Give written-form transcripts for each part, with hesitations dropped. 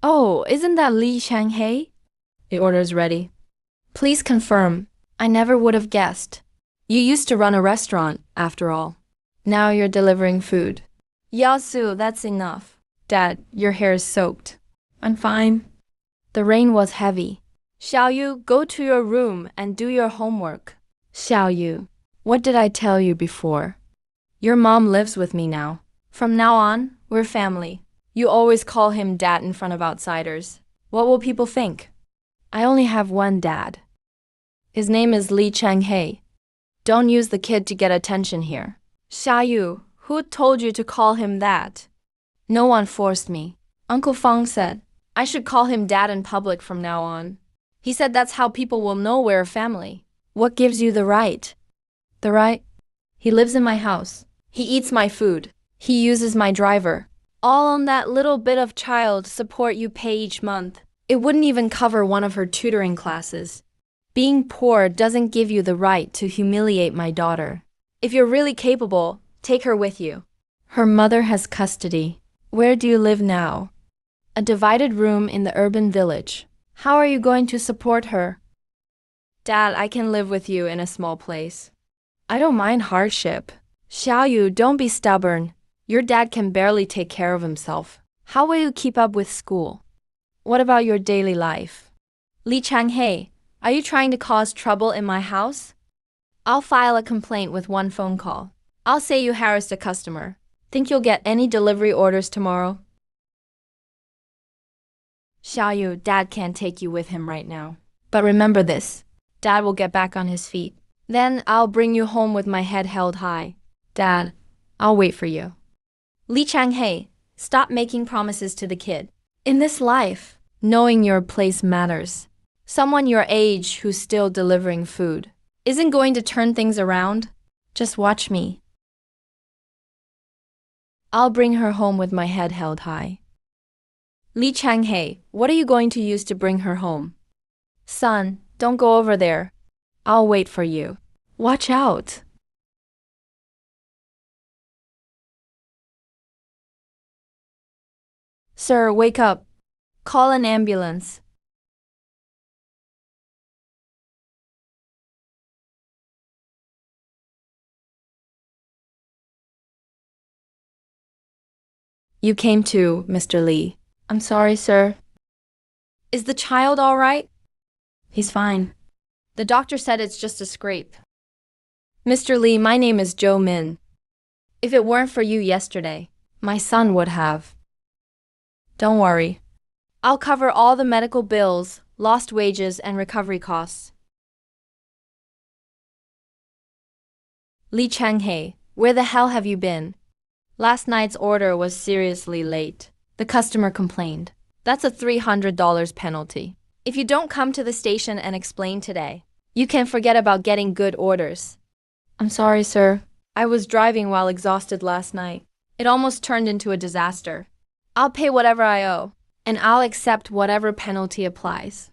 Oh, isn't that Li Shanghai? The order's ready. Please confirm. I never would have guessed. You used to run a restaurant, after all. Now you're delivering food. Yasu, that's enough. Dad, your hair is soaked. I'm fine. The rain was heavy. Xiaoyu, go to your room and do your homework. Xiaoyu, what did I tell you before? Your mom lives with me now. From now on, we're family. You always call him dad in front of outsiders. What will people think? I only have one dad. His name is Li Changhe. Don't use the kid to get attention here. Xiaoyu, who told you to call him that? No one forced me. Uncle Feng said I should call him dad in public from now on. He said that's how people will know we're a family. What gives you the right? The right? He lives in my house. He eats my food. He uses my driver. All on that little bit of child support you pay each month. It wouldn't even cover one of her tutoring classes. Being poor doesn't give you the right to humiliate my daughter. If you're really capable, take her with you. Her mother has custody. Where do you live now? A divided room in the urban village. How are you going to support her? Dad, I can live with you in a small place. I don't mind hardship. Xiaoyu, don't be stubborn. Your dad can barely take care of himself. How will you keep up with school? What about your daily life? Li Changhe, are you trying to cause trouble in my house? I'll file a complaint with one phone call. I'll say you harassed a customer. Think you'll get any delivery orders tomorrow? Xiaoyu, Dad can't take you with him right now. But remember this, Dad will get back on his feet. Then I'll bring you home with my head held high. Dad, I'll wait for you. Li Changhe, stop making promises to the kid. In this life, knowing your place matters. Someone your age who's still delivering food isn't going to turn things around. Just watch me. I'll bring her home with my head held high. Li Changhe, what are you going to use to bring her home? Son, don't go over there. I'll wait for you. Watch out. Sir, wake up. Call an ambulance. You came too, Mr. Li. I'm sorry, sir. Is the child all right? He's fine. The doctor said it's just a scrape. Mr. Li, my name is Joe Min. If it weren't for you yesterday, my son would have. Don't worry. I'll cover all the medical bills, lost wages, and recovery costs. Li Changhe, where the hell have you been? Last night's order was seriously late. The customer complained. That's a $300 penalty. If you don't come to the station and explain today, you can forget about getting good orders. I'm sorry, sir. I was driving while exhausted last night. It almost turned into a disaster. I'll pay whatever I owe, and I'll accept whatever penalty applies.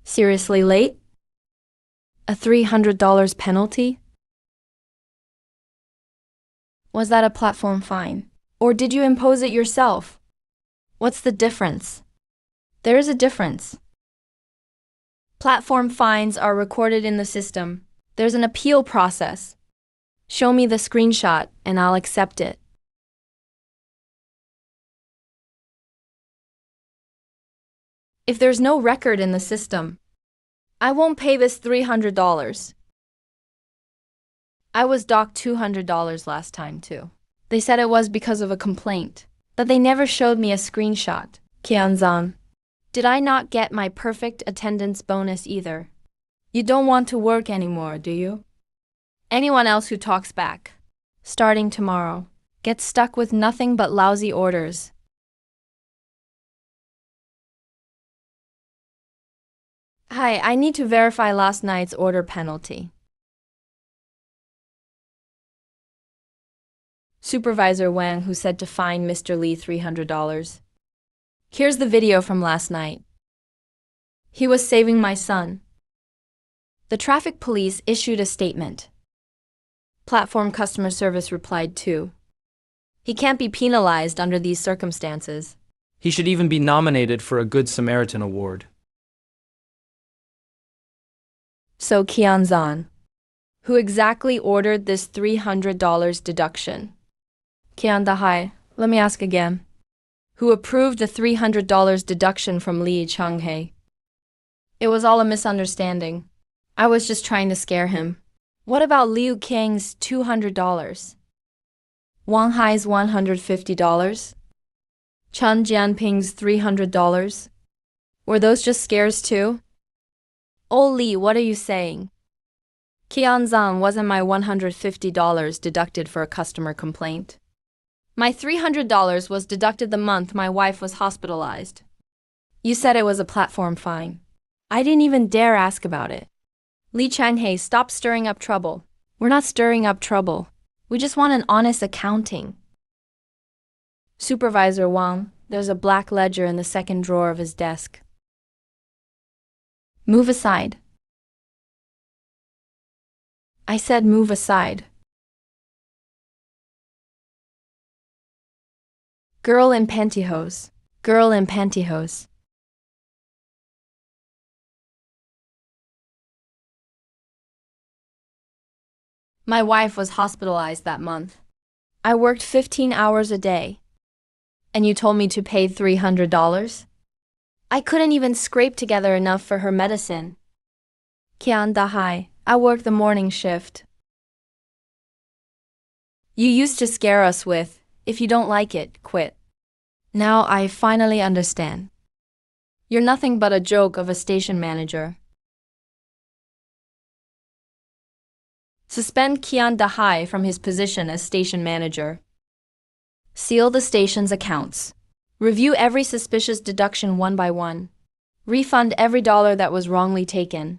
Seriously late? A $300 penalty? Was that a platform fine? Or did you impose it yourself? What's the difference? There is a difference. Platform fines are recorded in the system. There's an appeal process. Show me the screenshot and I'll accept it. If there's no record in the system, I won't pay this $300. I was docked $200 last time too. They said it was because of a complaint, but they never showed me a screenshot. Qianzan, did I not get my perfect attendance bonus either? You don't want to work anymore, do you? Anyone else who talks back, starting tomorrow, gets stuck with nothing but lousy orders. Hi, I need to verify last night's order penalty. Supervisor Wang, who said to fine Mr. Lee $300. Here's the video from last night. He was saving my son. The traffic police issued a statement. Platform customer service replied too. He can't be penalized under these circumstances. He should even be nominated for a Good Samaritan Award. So Qianzan, who exactly ordered this $300 deduction? Qian Dahai, let me ask again. Who approved the $300 deduction from Li Changhe? It was all a misunderstanding. I was just trying to scare him. What about Liu Kang's $200? Wang Hai's $150? Chen Jianping's $300? Were those just scares too? Oh Li, what are you saying? Qianzan, wasn't my $150 deducted for a customer complaint? My $300 was deducted the month my wife was hospitalized. You said it was a platform fine. I didn't even dare ask about it. Li Changhe, stop stirring up trouble. We're not stirring up trouble. We just want an honest accounting. Supervisor Wang, there's a black ledger in the second drawer of his desk. Move aside. I said move aside. Girl in pantyhose. Girl in pantyhose. My wife was hospitalized that month. I worked 15 hours a day. And you told me to pay $300? I couldn't even scrape together enough for her medicine. Qian Dahai, I worked the morning shift. You used to scare us with, if you don't like it, quit. Now I finally understand. You're nothing but a joke of a station manager. Suspend Qian Dahai from his position as station manager. Seal the station's accounts. Review every suspicious deduction one by one. Refund every dollar that was wrongly taken.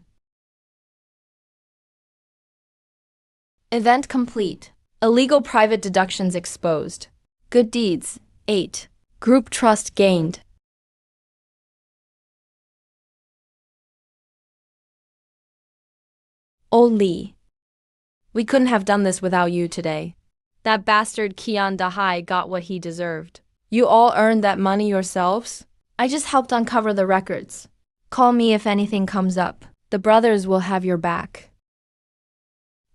Event complete. Illegal private deductions exposed. Good deeds. 8. Group trust gained. Oh Li. We couldn't have done this without you today. That bastard Qian Dahai got what he deserved. You all earned that money yourselves? I just helped uncover the records. Call me if anything comes up. The brothers will have your back.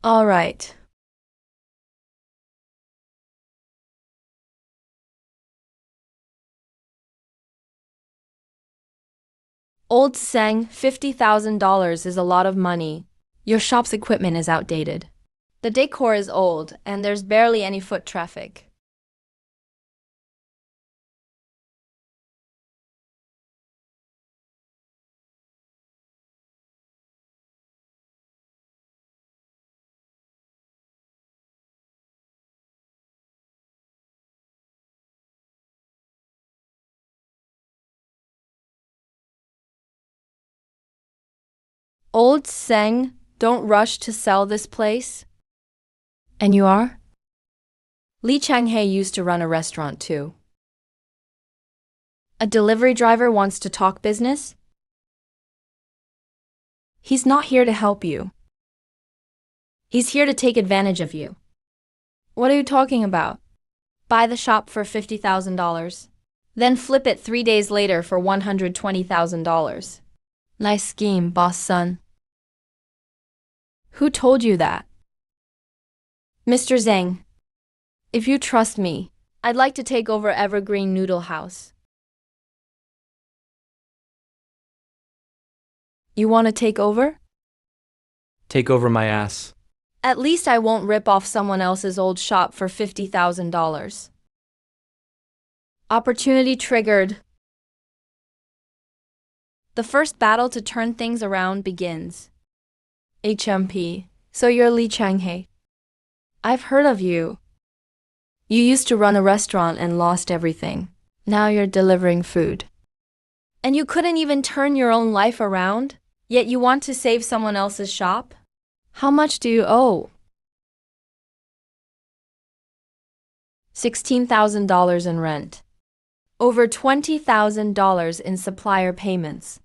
All right. Old Seng, $50,000 is a lot of money. Your shop's equipment is outdated. The decor is old, and there's barely any foot traffic. Old Seng, don't rush to sell this place. And you are? Li Changhe used to run a restaurant too. A delivery driver wants to talk business? He's not here to help you. He's here to take advantage of you. What are you talking about? Buy the shop for $50,000. Then flip it 3 days later for $120,000. Nice scheme, boss son. Who told you that? Mr. Zhang. If you trust me, I'd like to take over Evergreen Noodle House. You want to take over? Take over my ass. At least I won't rip off someone else's old shop for $50,000. Opportunity triggered. The first battle to turn things around begins. HMP, so you're Li Changhe. I've heard of you. You used to run a restaurant and lost everything. Now you're delivering food. And you couldn't even turn your own life around? Yet you want to save someone else's shop? How much do you owe? $16,000 in rent. Over $20,000 in supplier payments.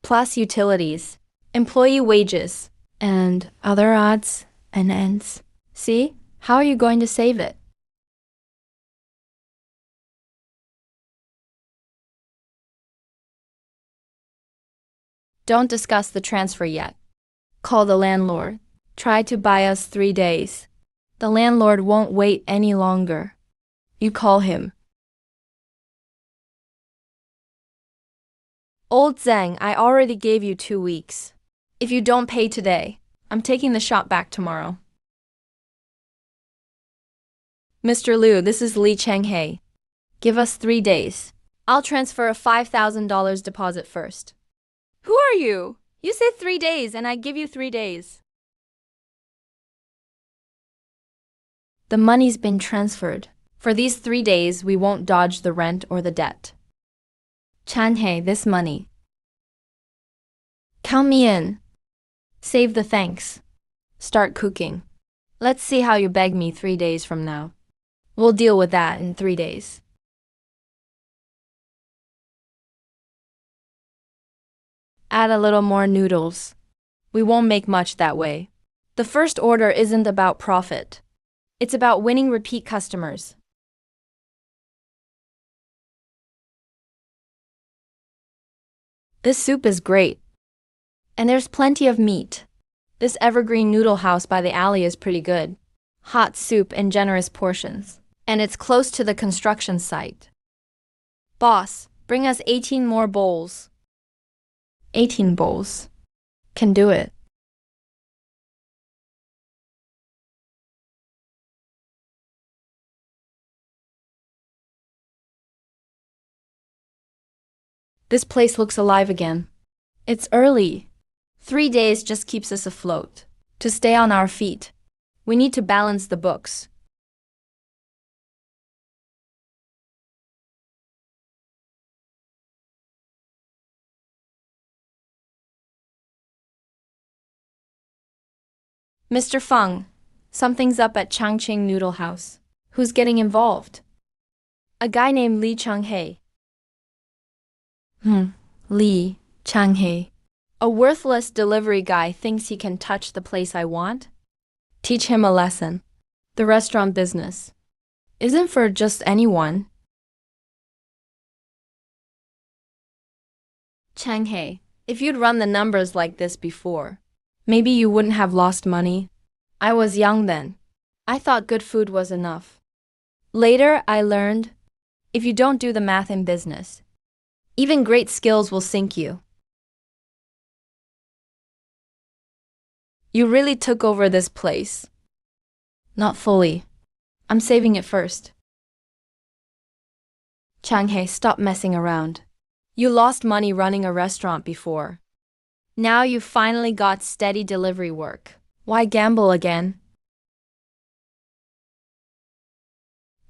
Plus utilities, employee wages, and other odds and ends. See? How are you going to save it? Don't discuss the transfer yet. Call the landlord. Try to buy us 3 days. The landlord won't wait any longer. You call him. Old Zhang, I already gave you 2 weeks. If you don't pay today, I'm taking the shop back tomorrow. Mr. Liu, this is Li Changhe. Give us 3 days. I'll transfer a $5,000 deposit first. Who are you? You said 3 days and I give you 3 days. The money's been transferred. For these 3 days, we won't dodge the rent or the debt. Changhe, this money. Count me in. Save the thanks. Start cooking. Let's see how you beg me 3 days from now. We'll deal with that in 3 days. Add a little more noodles. We won't make much that way. The first order isn't about profit. It's about winning repeat customers. This soup is great. And there's plenty of meat. This evergreen noodle house by the alley is pretty good. Hot soup in generous portions. And it's close to the construction site. Boss, bring us 18 more bowls. 18 bowls. Can do it. This place looks alive again. It's early. 3 days just keeps us afloat. To stay on our feet, we need to balance the books. Mr. Feng, something's up at Changqing Noodle House. Who's getting involved? A guy named Li Changhe. Li Changhe. A worthless delivery guy thinks he can touch the place I want? Teach him a lesson. The restaurant business isn't for just anyone. Changhe, if you'd run the numbers like this before, maybe you wouldn't have lost money. I was young then. I thought good food was enough. Later, I learned, if you don't do the math in business, even great skills will sink you. You really took over this place. Not fully. I'm saving it first. Changhe, stop messing around. You lost money running a restaurant before. Now you finally got steady delivery work. Why gamble again?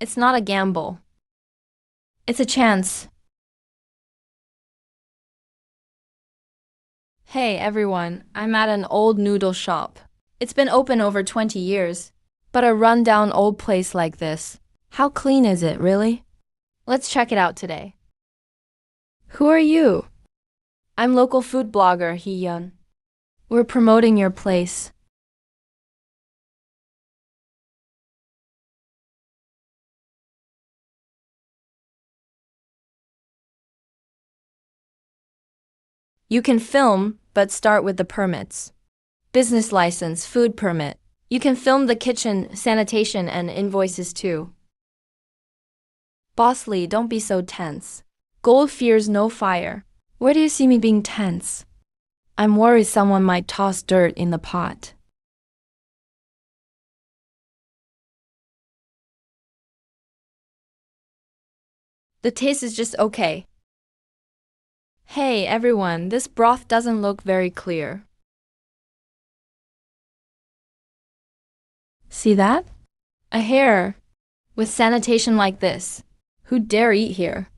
It's not a gamble. It's a chance. Hey everyone, I'm at an old noodle shop. It's been open over 20 years. But a rundown old place like this, how clean is it, really? Let's check it out today. Who are you? I'm local food blogger Hee-yeon. We're promoting your place. You can film, but start with the permits. Business license, food permit. You can film the kitchen, sanitation, and invoices too. Boss Lee, don't be so tense. Gold fears no fire. Where do you see me being tense? I'm worried someone might toss dirt in the pot. The taste is just okay. Hey everyone, this broth doesn't look very clear. See that? A hair. With sanitation like this, who'd dare eat here?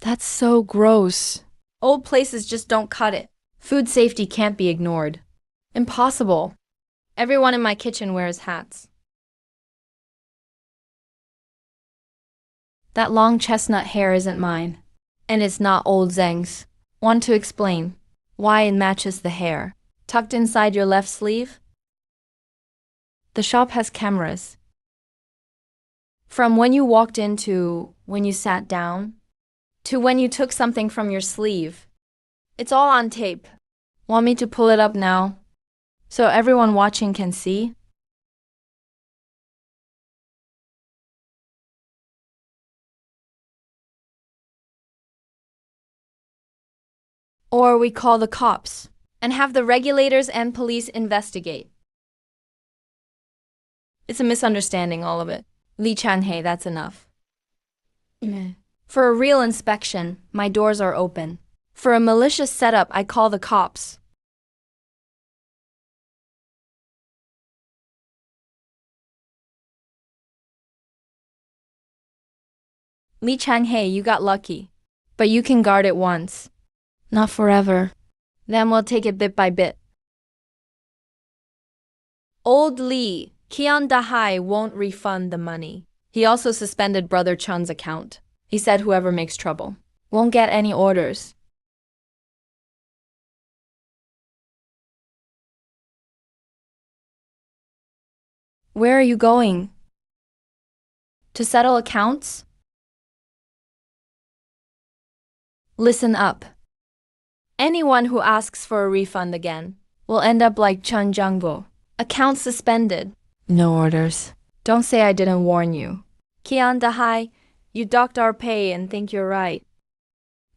That's so gross. Old places just don't cut it. Food safety can't be ignored. Impossible. Everyone in my kitchen wears hats. That long chestnut hair isn't mine. And it's not old Zheng's. Want to explain why it matches the hair? Tucked inside your left sleeve? The shop has cameras. From when you walked in to when you sat down, to when you took something from your sleeve. It's all on tape. Want me to pull it up now, so everyone watching can see? Or we call the cops and have the regulators and police investigate. It's a misunderstanding, all of it. Li Chanhei, that's enough. For a real inspection, my doors are open. For a malicious setup, I call the cops. Li Chanhei, you got lucky. But you can guard it once. Not forever. Then we'll take it bit by bit. Old Li, Qian Dahai won't refund the money. He also suspended Brother Chun's account. He said whoever makes trouble won't get any orders. Where are you going? To settle accounts? Listen up. Anyone who asks for a refund again will end up like Chen Jiangbo. Account suspended. No orders. Don't say I didn't warn you. Qian Dahai, you docked our pay and think you're right.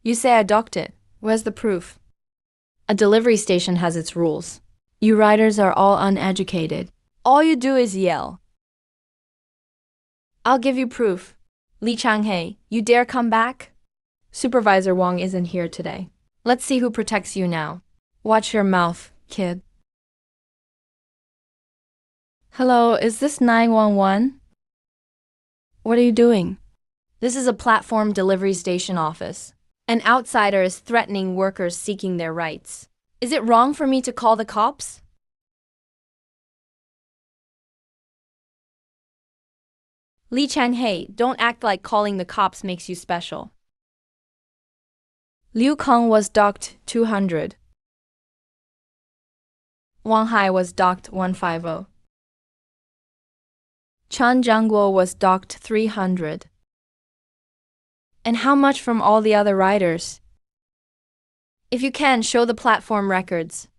You say I docked it. Where's the proof? A delivery station has its rules. You riders are all uneducated. All you do is yell. I'll give you proof. Li Changhei, you dare come back? Supervisor Wang isn't here today. Let's see who protects you now. Watch your mouth, kid. Hello, is this 911? What are you doing? This is a platform delivery station office. An outsider is threatening workers seeking their rights. Is it wrong for me to call the cops? Li Chanhei, don't act like calling the cops makes you special. Liu Kong was docked 200. Wang Hai was docked 150. Chen Jiangguo was docked 300. And how much from all the other riders? If you can, show the platform records.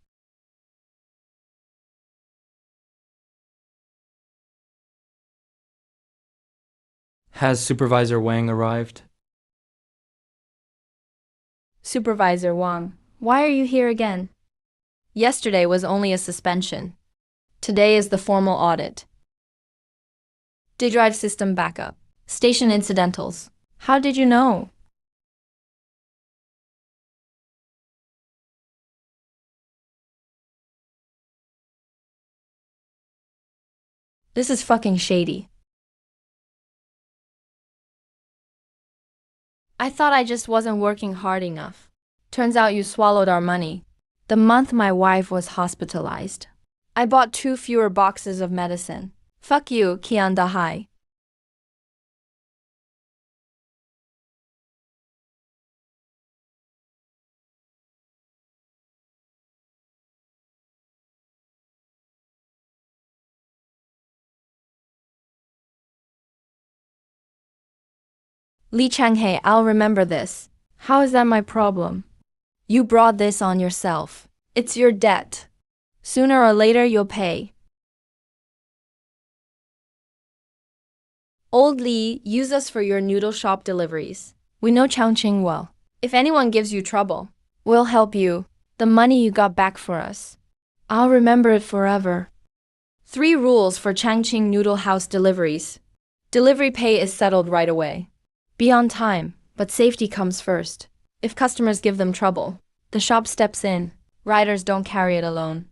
Has Supervisor Wang arrived? Supervisor Wang, why are you here again? Yesterday was only a suspension. Today is the formal audit. Drive system backup. Station incidentals. How did you know? This is fucking shady. I thought I just wasn't working hard enough. Turns out you swallowed our money. The month my wife was hospitalized, I bought 2 fewer boxes of medicine. Fuck you, Qian Dahai. Li Changhei, I'll remember this. How is that my problem? You brought this on yourself. It's your debt. Sooner or later you'll pay. Old Li, use us for your noodle shop deliveries. We know Changqing well. If anyone gives you trouble, we'll help you. The money you got back for us. I'll remember it forever. 3 rules for Changqing Noodle House deliveries. Delivery pay is settled right away. Be on time, but safety comes first. If customers give them trouble, the shop steps in. Riders don't carry it alone.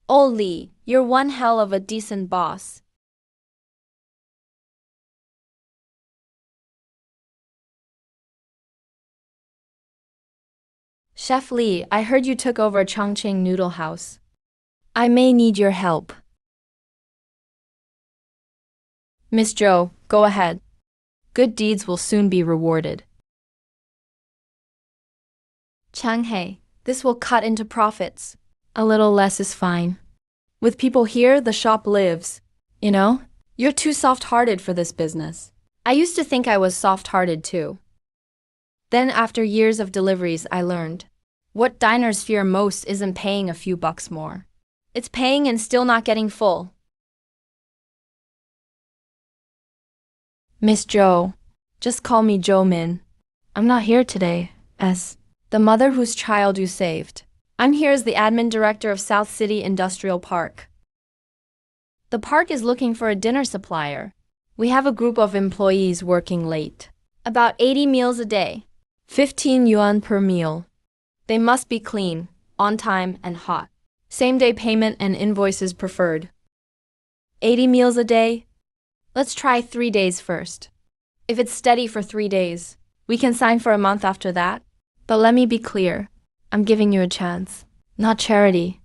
Old Li, you're one hell of a decent boss. Chef Lee, I heard you took over Chongqing Noodle House. I may need your help. Miss Zhou, go ahead. Good deeds will soon be rewarded. Changhe, this will cut into profits. A little less is fine. With people here, the shop lives. You know, you're too soft-hearted for this business. I used to think I was soft-hearted too. Then after years of deliveries, I learned. What diners fear most isn't paying a few bucks more. It's paying and still not getting full. Miss Zhou, just call me Zhou Min. I'm not here today as the mother whose child you saved. I'm here as the admin director of South City Industrial Park. The park is looking for a dinner supplier. We have a group of employees working late. About 80 meals a day. 15 yuan per meal. They must be clean, on time, and hot. Same-day payment and invoices preferred. 80 meals a day? Let's try 3 days first. If it's steady for 3 days, we can sign for a month after that. But let me be clear. I'm giving you a chance, not charity.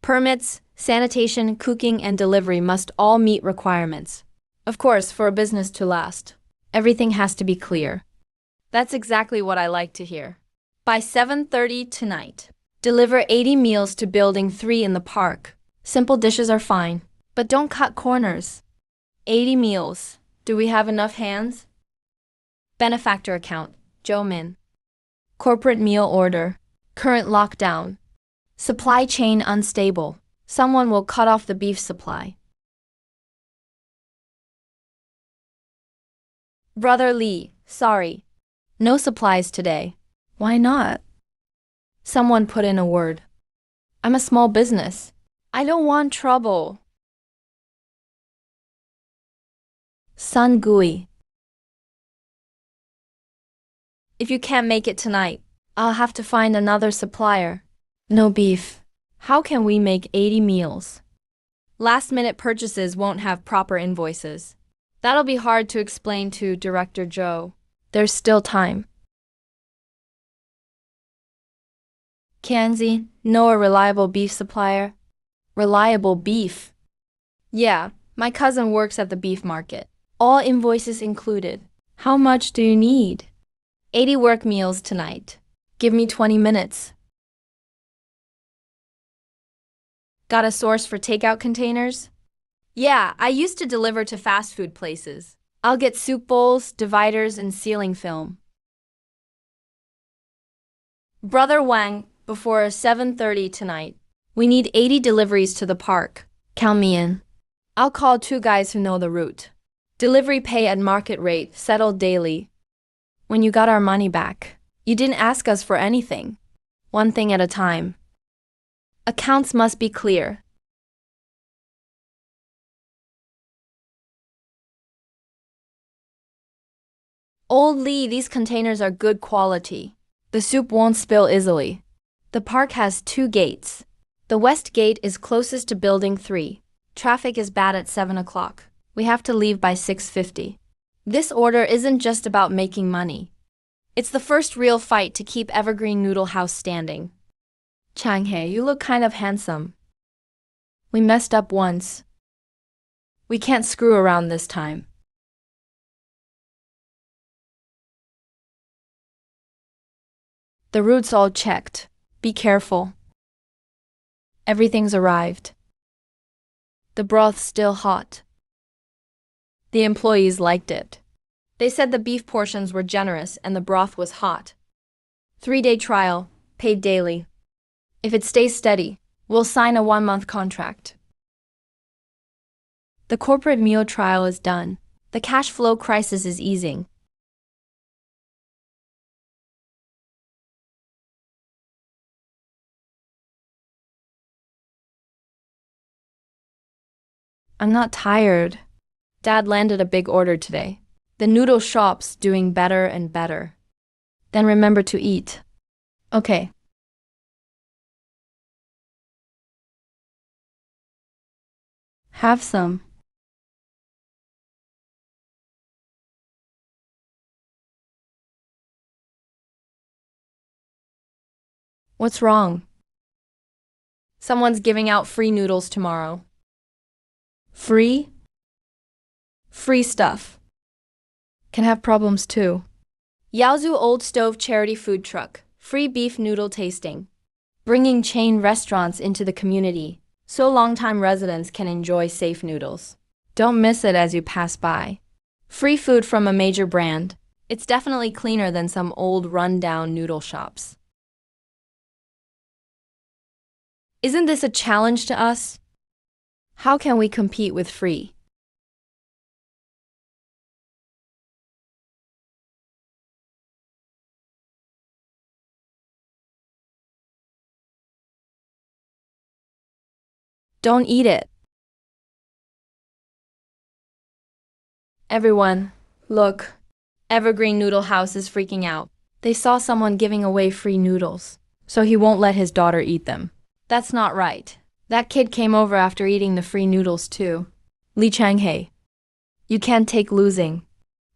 Permits, sanitation, cooking, and delivery must all meet requirements. Of course, for a business to last, everything has to be clear. That's exactly what I like to hear. By 7:30 tonight, deliver 80 meals to Building 3 in the park. Simple dishes are fine, but don't cut corners. 80 meals. Do we have enough hands? Benefactor account, Zhou Min. Corporate meal order. Current lockdown. Supply chain unstable. Someone will cut off the beef supply. Brother Lee, sorry. No supplies today. Why not? Someone put in a word. I'm a small business. I don't want trouble. Sun Gui. If you can't make it tonight, I'll have to find another supplier. No beef. How can we make 80 meals? Last-minute purchases won't have proper invoices. That'll be hard to explain to Director Zhou. There's still time. Kanzi, know a reliable beef supplier? Reliable beef? Yeah, my cousin works at the beef market. All invoices included. How much do you need? 80 work meals tonight. Give me 20 minutes. Got a source for takeout containers? Yeah, I used to deliver to fast food places. I'll get soup bowls, dividers, and sealing film. Brother Wang, before 7:30 tonight. We need 80 deliveries to the park. Count me in. I'll call 2 guys who know the route. Delivery pay at market rate, settled daily. When you got our money back, you didn't ask us for anything. One thing at a time. Accounts must be clear. Old Lee, these containers are good quality. The soup won't spill easily. The park has 2 gates. The west gate is closest to Building 3. Traffic is bad at 7 o'clock. We have to leave by 6:50. This order isn't just about making money. It's the first real fight to keep Evergreen Noodle House standing. Changhe, you look kind of handsome. We messed up once. We can't screw around this time. The route's all checked. Be careful. Everything's arrived. The broth's still hot. The employees liked it. They said the beef portions were generous and the broth was hot. 3-day trial, paid daily. If it stays steady, we'll sign a 1-month contract. The corporate meal trial is done. The cash flow crisis is easing. I'm not tired. Dad landed a big order today. The noodle shop's doing better and better. Then remember to eat. Okay. Have some. What's wrong? Someone's giving out free noodles tomorrow. Free? Free stuff. Can have problems too. Yaozu Old Stove Charity Food Truck. Free beef noodle tasting. Bringing chain restaurants into the community, so longtime residents can enjoy safe noodles. Don't miss it as you pass by. Free food from a major brand. It's definitely cleaner than some old run-down noodle shops. Isn't this a challenge to us? How can we compete with free? Don't eat it. Everyone, look. Evergreen Noodle House is freaking out. They saw someone giving away free noodles, so he won't let his daughter eat them. That's not right. That kid came over after eating the free noodles too. Li Changhe, you can't take losing.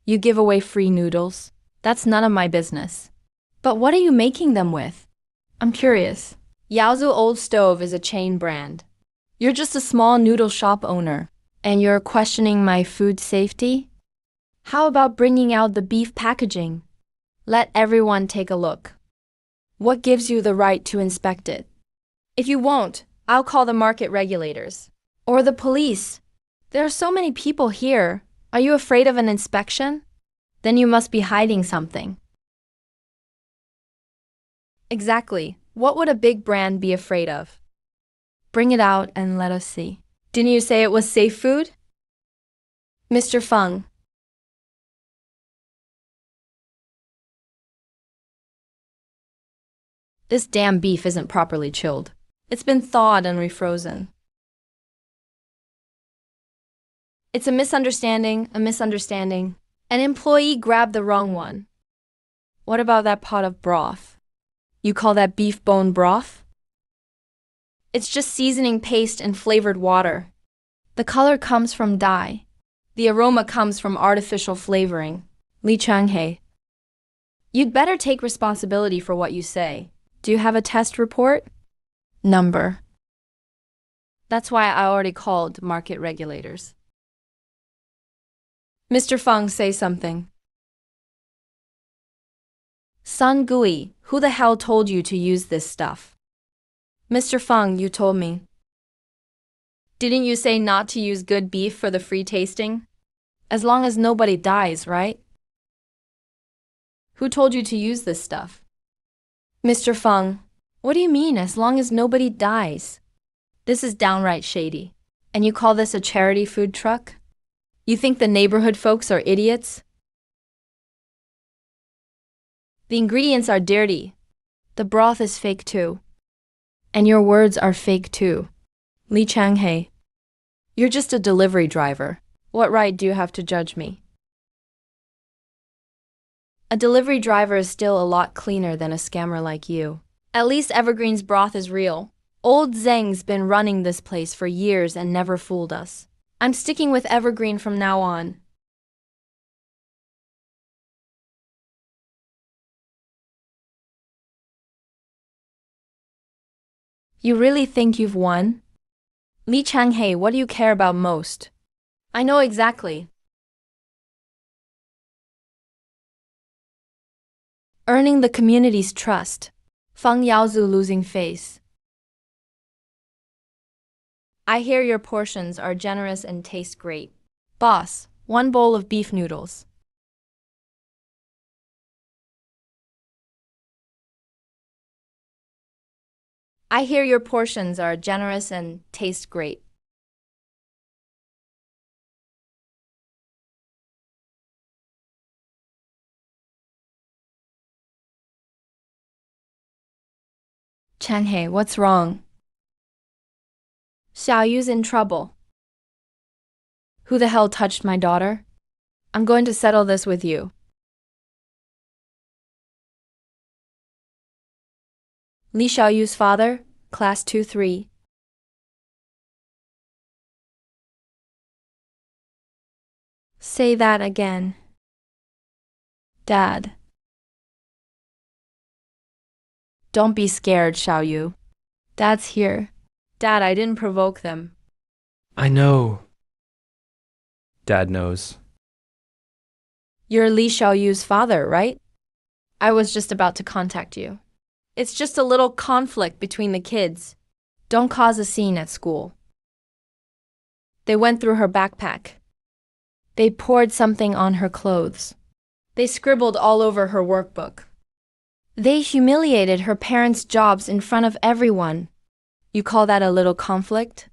You give away free noodles. That's none of my business. But what are you making them with? I'm curious. Yaozu Old Stove is a chain brand. You're just a small noodle shop owner, and you're questioning my food safety? How about bringing out the beef packaging? Let everyone take a look. What gives you the right to inspect it? If you won't, I'll call the market regulators. Or the police. There are so many people here. Are you afraid of an inspection? Then you must be hiding something. Exactly. What would a big brand be afraid of? Bring it out and let us see. Didn't you say it was safe food? Mr. Feng. This damn beef isn't properly chilled. It's been thawed and refrozen. It's a misunderstanding. An employee grabbed the wrong one. What about that pot of broth? You call that beef bone broth? It's just seasoning paste and flavored water. The color comes from dye. The aroma comes from artificial flavoring. Li Changhe. You'd better take responsibility for what you say. Do you have a test report? Number. That's why I already called market regulators. Mr. Feng, say something. Sun Gui, who the hell told you to use this stuff? Mr. Feng, you told me. Didn't you say not to use good beef for the free tasting? As long as nobody dies, right? Who told you to use this stuff? Mr. Feng, what do you mean, as long as nobody dies? This is downright shady. And you call this a charity food truck? You think the neighborhood folks are idiots? The ingredients are dirty. The broth is fake too. And your words are fake too. Li Changhe, you're just a delivery driver. What right do you have to judge me? A delivery driver is still a lot cleaner than a scammer like you. At least Evergreen's broth is real. Old Zheng's been running this place for years and never fooled us. I'm sticking with Evergreen from now on. You really think you've won? Li Changhe, what do you care about most? I know exactly. Earning the community's trust. Feng Yaozu losing face. I hear your portions are generous and taste great. Boss, 1 bowl of beef noodles. I hear your portions are generous and taste great. Changhe, what's wrong? Xiaoyu's in trouble. Who the hell touched my daughter? I'm going to settle this with you. Li Xiaoyu's father, class 2-3. Say that again. Dad. Don't be scared, Xiaoyu. Dad's here. Dad, I didn't provoke them. I know. Dad knows. You're Li Xiaoyu's father, right? I was just about to contact you. It's just a little conflict between the kids. Don't cause a scene at school. They went through her backpack. They poured something on her clothes. They scribbled all over her workbook. They humiliated her parents' jobs in front of everyone. You call that a little conflict?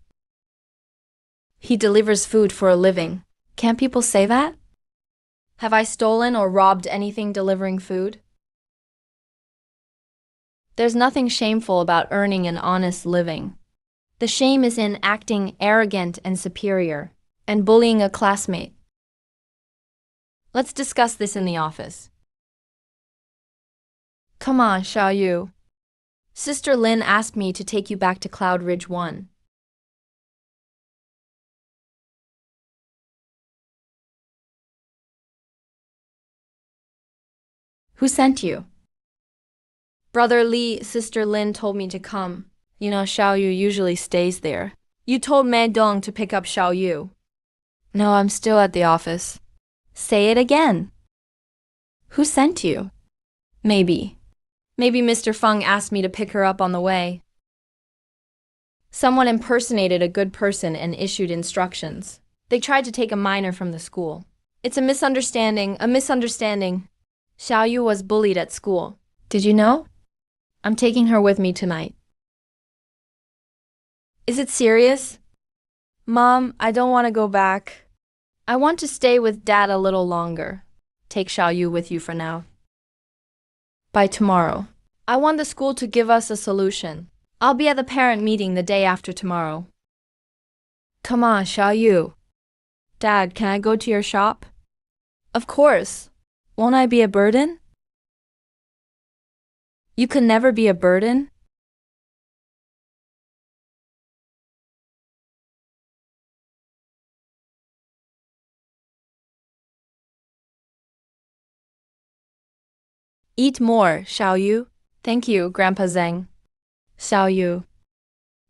He delivers food for a living. Can't people say that? Have I stolen or robbed anything delivering food? There's nothing shameful about earning an honest living. The shame is in acting arrogant and superior, and bullying a classmate. Let's discuss this in the office. Come on, Xiaoyu. Sister Lin asked me to take you back to Cloud Ridge 1. Who sent you? Brother Li, Sister Lin told me to come. You know Xiaoyu usually stays there. You told Mei Dong to pick up Xiaoyu. No, I'm still at the office. Say it again. Who sent you? Maybe Mr. Feng asked me to pick her up on the way. Someone impersonated a good person and issued instructions. They tried to take a minor from the school. It's a misunderstanding. Xiaoyu was bullied at school. Did you know? I'm taking her with me tonight. Is it serious? Mom, I don't want to go back. I want to stay with Dad a little longer. Take Xiaoyu with you for now. By tomorrow. I want the school to give us a solution. I'll be at the parent meeting the day after tomorrow. Come on, Xiaoyu. Dad, can I go to your shop? Of course. Won't I be a burden? You could never be a burden? Eat more, Xiaoyu. Thank you, Grandpa Zheng. Xiaoyu.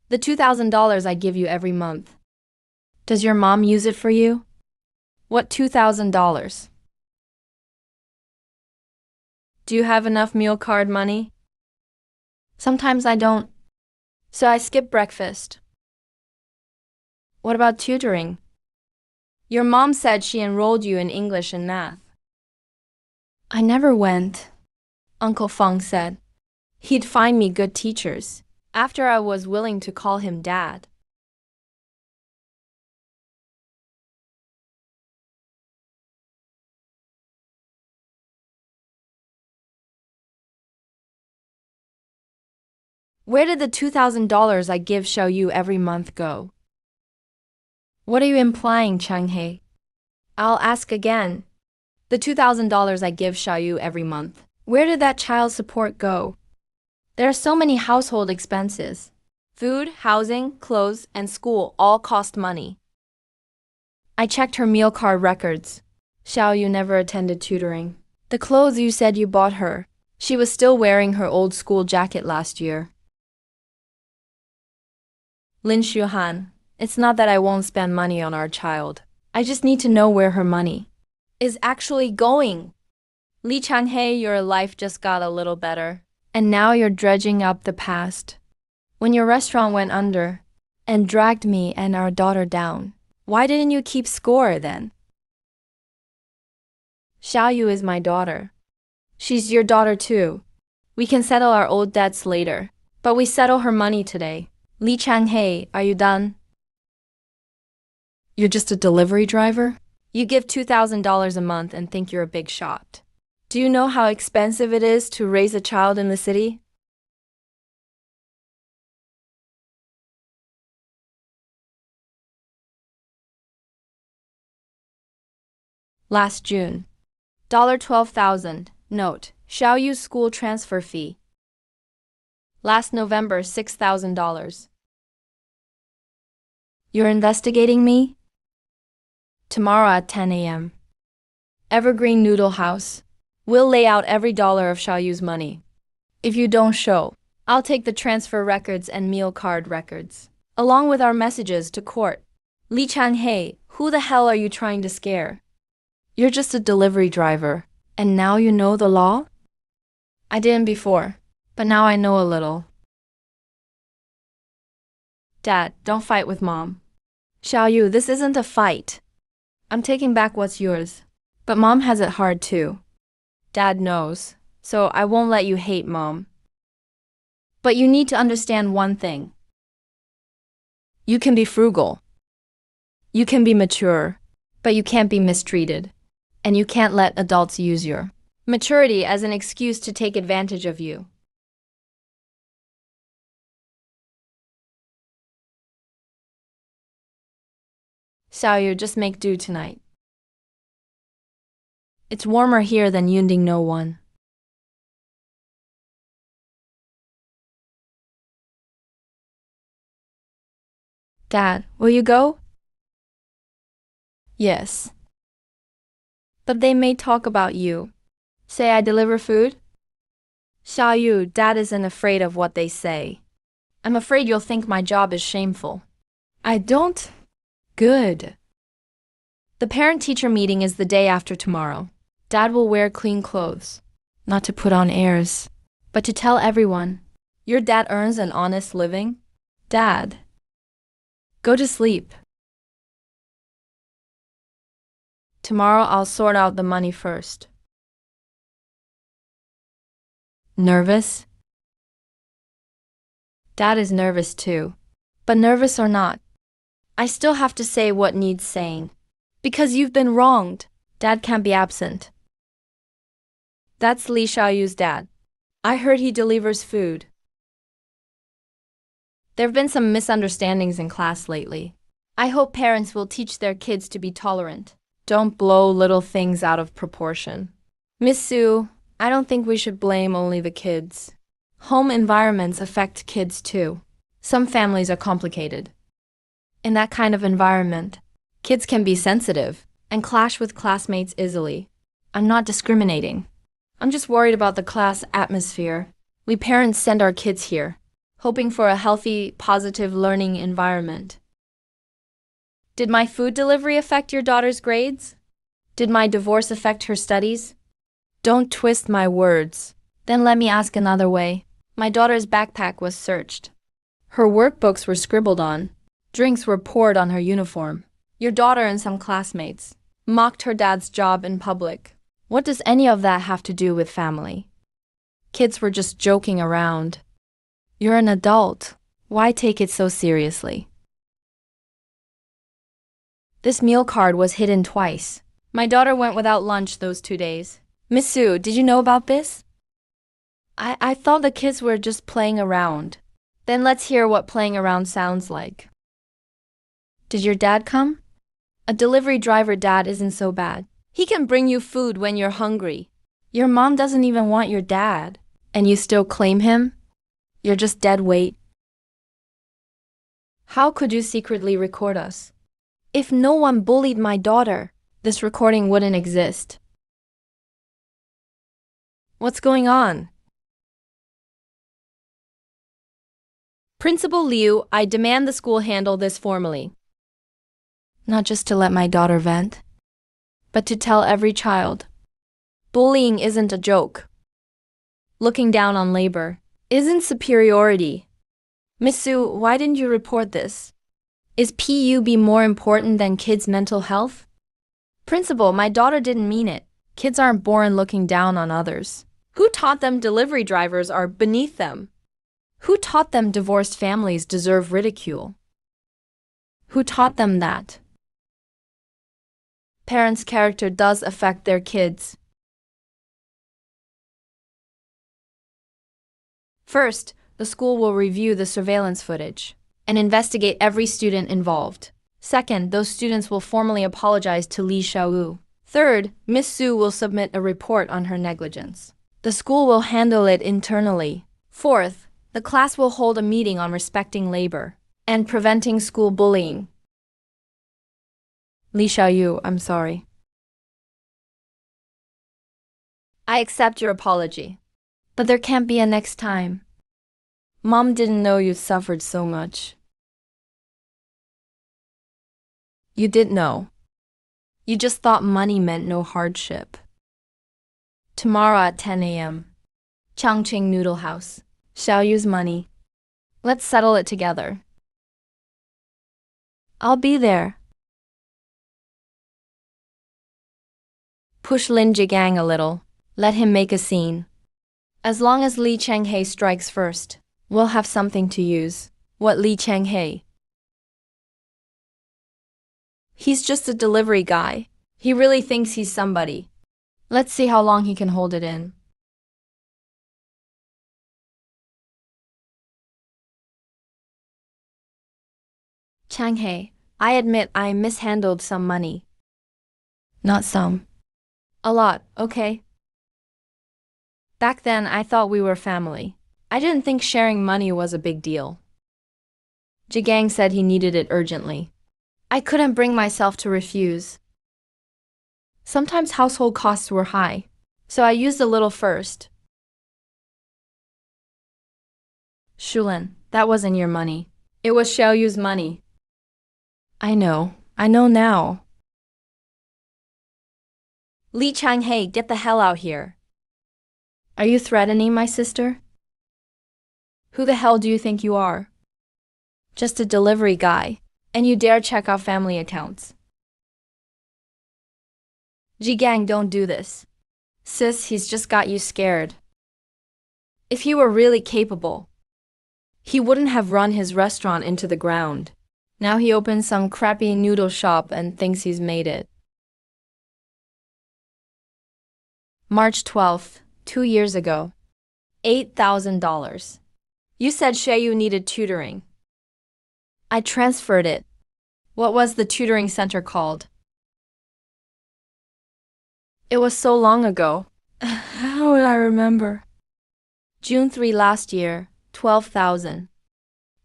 The $2,000 I give you every month. Does your mom use it for you? What $2,000? Do you have enough meal card money? Sometimes I don't, so I skip breakfast. What about tutoring? Your mom said she enrolled you in English and math. I never went, Uncle Feng said. He'd find me good teachers, after I was willing to call him Dad. Where did the $2,000 I give Xiaoyu every month go? What are you implying, Changhe? I'll ask again. The $2,000 I give Xiaoyu every month, where did that child support go? There are so many household expenses. Food, housing, clothes, and school all cost money. I checked her meal card records. Xiaoyu never attended tutoring. The clothes you said you bought her, she was still wearing her old school jacket last year. Lin Shuhan, it's not that I won't spend money on our child. I just need to know where her money is actually going. Li Changhe, your life just got a little better. And now you're dredging up the past. When your restaurant went under and dragged me and our daughter down, why didn't you keep score then? Xiaoyu is my daughter. She's your daughter too. We can settle our old debts later, but we settle her money today. Li Changhe, are you done? You're just a delivery driver? You give $2,000 a month and think you're a big shot. Do you know how expensive it is to raise a child in the city? Last June. $12,000. Note, Xiaoyu's school transfer fee. Last November, $6,000. You're investigating me? Tomorrow at 10 a.m. Evergreen Noodle House. We'll lay out every dollar of Xiaoyu's money. If you don't show, I'll take the transfer records and meal card records, along with our messages to court. Lee Chang-hei, who the hell are you trying to scare? You're just a delivery driver, and now you know the law? I didn't before, but now I know a little. Dad, don't fight with Mom. Xiaoyu, this isn't a fight. I'm taking back what's yours, but Mom has it hard too. Dad knows, so I won't let you hate Mom. But you need to understand one thing. You can be frugal. You can be mature, but you can't be mistreated. And you can't let adults use your maturity as an excuse to take advantage of you. Xiaoyu, just make do tonight. It's warmer here than Yunding No 1. Dad, will you go? Yes. But they may talk about you. Say I deliver food? Xiaoyu, Dad isn't afraid of what they say. I'm afraid you'll think my job is shameful. I don't? Good. The parent-teacher meeting is the day after tomorrow. Dad will wear clean clothes. Not to put on airs, but to tell everyone. Your dad earns an honest living? Dad. Go to sleep. Tomorrow I'll sort out the money first. Nervous? Dad is nervous too. But nervous or not, I still have to say what needs saying. Because you've been wronged. Dad can't be absent. That's Li Xiaoyu's dad. I heard he delivers food. There have been some misunderstandings in class lately. I hope parents will teach their kids to be tolerant. Don't blow little things out of proportion. Miss Sue, I don't think we should blame only the kids. Home environments affect kids too. Some families are complicated. In that kind of environment, kids can be sensitive and clash with classmates easily. I'm not discriminating. I'm just worried about the class atmosphere. We parents send our kids here, hoping for a healthy, positive learning environment. Did my food delivery affect your daughter's grades? Did my divorce affect her studies? Don't twist my words. Then let me ask another way. My daughter's backpack was searched. Her workbooks were scribbled on. Drinks were poured on her uniform. Your daughter and some classmates mocked her dad's job in public. What does any of that have to do with family? Kids were just joking around. You're an adult. Why take it so seriously? This meal card was hidden twice. My daughter went without lunch those 2 days. Miss Sue, did you know about this? I thought the kids were just playing around. Then let's hear what playing around sounds like. Did your dad come? A delivery driver dad isn't so bad. He can bring you food when you're hungry. Your mom doesn't even want your dad, and you still claim him? You're just dead weight. How could you secretly record us? If no one bullied my daughter, this recording wouldn't exist. What's going on? Principal Liu, I demand the school handle this formally. Not just to let my daughter vent, but to tell every child. Bullying isn't a joke. Looking down on labor isn't superiority. Miss Sue, why didn't you report this? Is PUB more important than kids' mental health? Principal, my daughter didn't mean it. Kids aren't born looking down on others. Who taught them delivery drivers are beneath them? Who taught them divorced families deserve ridicule? Who taught them that? Parents' character does affect their kids. First, the school will review the surveillance footage and investigate every student involved. Second, those students will formally apologize to Li Xiaoyu. Third, Miss Sue will submit a report on her negligence. The school will handle it internally. Fourth, the class will hold a meeting on respecting labor and preventing school bullying. Li Xiaoyu, I'm sorry. I accept your apology, but there can't be a next time. Mom didn't know you suffered so much. You did know. You just thought money meant no hardship. Tomorrow at 10 a.m. Changqing Noodle House. Xiaoyu's money. Let's settle it together. I'll be there. Push Lin Jigang a little. Let him make a scene. As long as Li Changhe strikes first, we'll have something to use. What Li Changhe? He's just a delivery guy. He really thinks he's somebody. Let's see how long he can hold it in. Changhe, I admit I mishandled some money. Not some. A lot, okay? Back then, I thought we were family. I didn't think sharing money was a big deal. Jigang said he needed it urgently. I couldn't bring myself to refuse. Sometimes household costs were high, so I used a little first. Shulin, that wasn't your money. It was Xiaoyu's money. I know now. Li Changhe, get the hell out here. Are you threatening my sister? Who the hell do you think you are? Just a delivery guy, and you dare check out family accounts. Jigang, don't do this. Sis, he's just got you scared. If he were really capable, he wouldn't have run his restaurant into the ground. Now he opens some crappy noodle shop and thinks he's made it. March 12th, 2 years ago. $8,000. You said Xiaoyu needed tutoring. I transferred it. What was the tutoring center called? It was so long ago. How would I remember? June 3 last year, 12,000.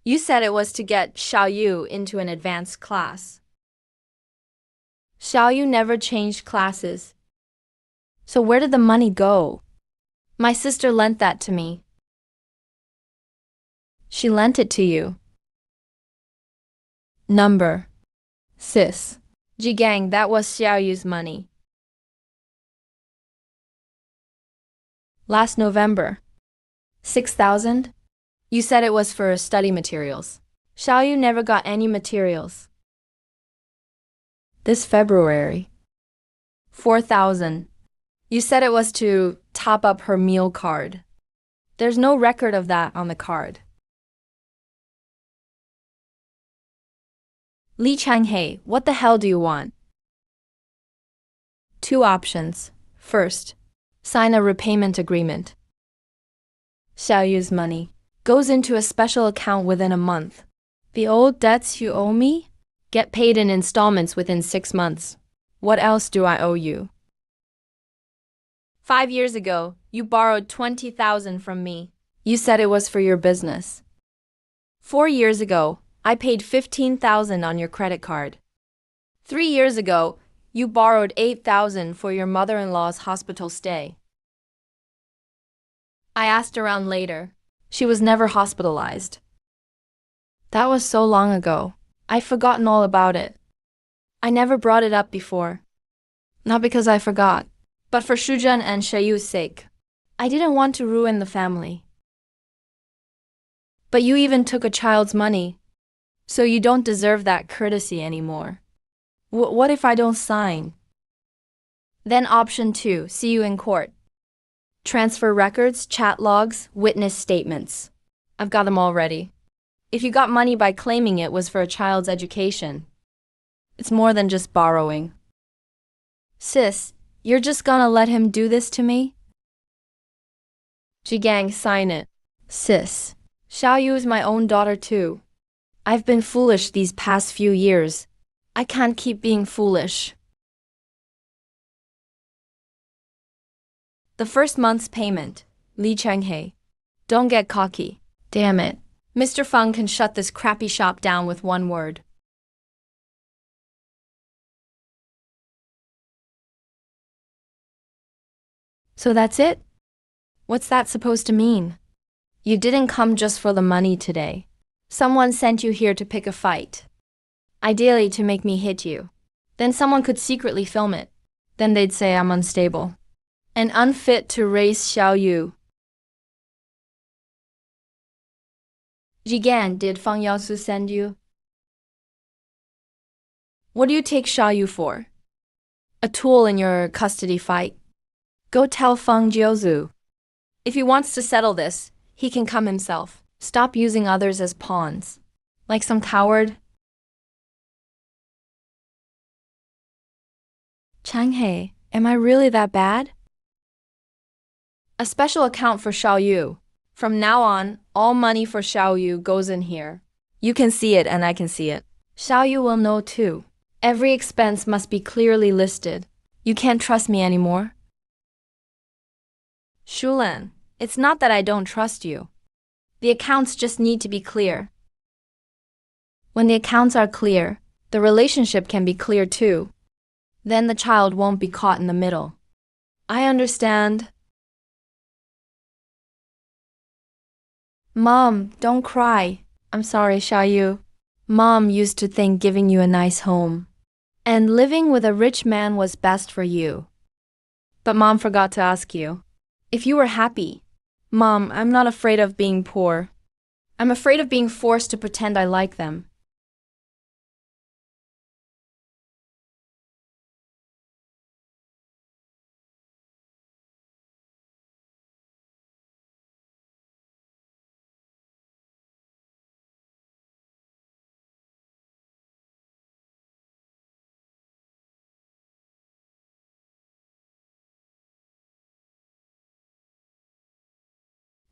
You said it was to get Xiaoyu into an advanced class. Xiaoyu never changed classes. So where did the money go? My sister lent that to me. She lent it to you. Number. Sis. Jigang, that was Xiaoyu's money. Last November. 6,000? You said it was for study materials. Xiaoyu never got any materials. This February. 4,000. You said it was to top up her meal card. There's no record of that on the card. Li Changhe, what the hell do you want? Two options. First, sign a repayment agreement. Xiaoyu's money goes into a special account within a month. The old debts you owe me get paid in installments within 6 months. What else do I owe you? 5 years ago, you borrowed 20,000 from me. You said it was for your business. 4 years ago, I paid 15,000 on your credit card. 3 years ago, you borrowed 8,000 for your mother-in-law's hospital stay. I asked around later. She was never hospitalized. That was so long ago. I've forgotten all about it. I never brought it up before. Not because I forgot, but for Shuzhen and Xiaoyu's sake. I didn't want to ruin the family. But you even took a child's money, so you don't deserve that courtesy anymore. What if I don't sign? Then option 2, see you in court. Transfer records, chat logs, witness statements. I've got them all ready. If you got money by claiming it was for a child's education, it's more than just borrowing. Sis, you're just gonna let him do this to me? Jigang, sign it. Sis, Xiaoyu is my own daughter too. I've been foolish these past few years. I can't keep being foolish. The first month's payment. Li Changhe. Don't get cocky. Damn it. Mr. Feng can shut this crappy shop down with one word. So that's it? What's that supposed to mean? You didn't come just for the money today. Someone sent you here to pick a fight. Ideally to make me hit you. Then someone could secretly film it. Then they'd say I'm unstable and unfit to raise Xiaoyu. Jigan, did Fang Yaosu send you? What do you take Xiaoyu for? A tool in your custody fight? Go tell Feng Jiuzu. If he wants to settle this, he can come himself. Stop using others as pawns. Like some coward. Changhe, am I really that bad? A special account for Xiaoyu. From now on, all money for Xiaoyu goes in here. You can see it and I can see it. Xiaoyu will know too. Every expense must be clearly listed. You can't trust me anymore. Shulan, it's not that I don't trust you. The accounts just need to be clear. When the accounts are clear, the relationship can be clear too. Then the child won't be caught in the middle. I understand. Mom, don't cry. I'm sorry, Xiaoyu. Mom used to think giving you a nice home and living with a rich man was best for you. But Mom forgot to ask you if you were happy. Mom, I'm not afraid of being poor. I'm afraid of being forced to pretend I like them.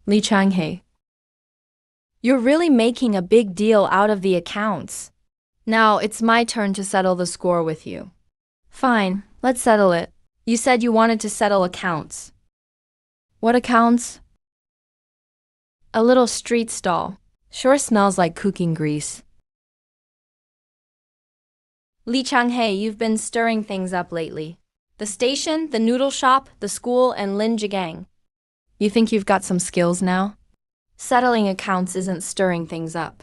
Li Changhe. You're really making a big deal out of the accounts. Now it's my turn to settle the score with you. Fine, let's settle it. You said you wanted to settle accounts. What accounts? A little street stall. Sure smells like cooking grease. Li Changhe, you've been stirring things up lately. The station, the noodle shop, the school, and Lin Jigang. You think you've got some skills now? Settling accounts isn't stirring things up.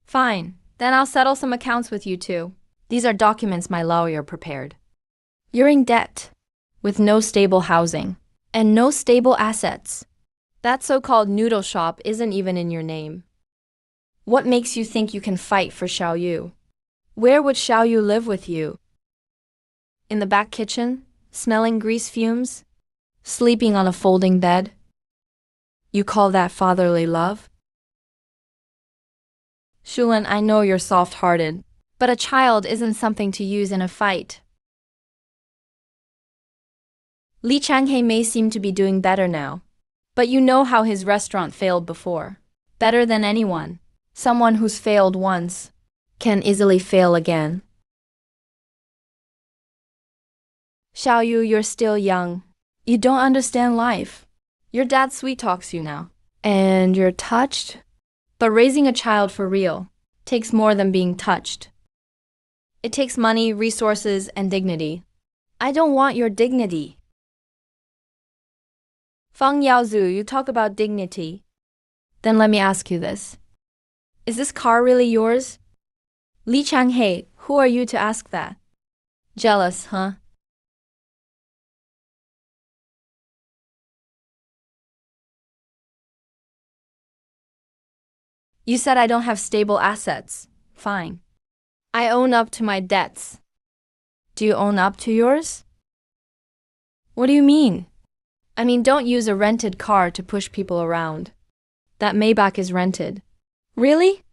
Fine, then I'll settle some accounts with you too. These are documents my lawyer prepared. You're in debt, with no stable housing, and no stable assets. That so-called noodle shop isn't even in your name. What makes you think you can fight for Xiaoyu? Where would Xiaoyu live with you? In the back kitchen, smelling grease fumes? Sleeping on a folding bed? You call that fatherly love? Shulan, I know you're soft-hearted, but a child isn't something to use in a fight. Li Changhe may seem to be doing better now, but you know how his restaurant failed before. Better than anyone. Someone who's failed once can easily fail again. Xiaoyu, you're still young. You don't understand life. Your dad sweet-talks you now, and you're touched. But raising a child for real takes more than being touched. It takes money, resources, and dignity. I don't want your dignity. Feng Yaozu, you talk about dignity. Then let me ask you this. Is this car really yours? Li Changhe, who are you to ask that? Jealous, huh? You said I don't have stable assets. Fine. I own up to my debts. Do you own up to yours? What do you mean? I mean, don't use a rented car to push people around. That Maybach is rented. Really?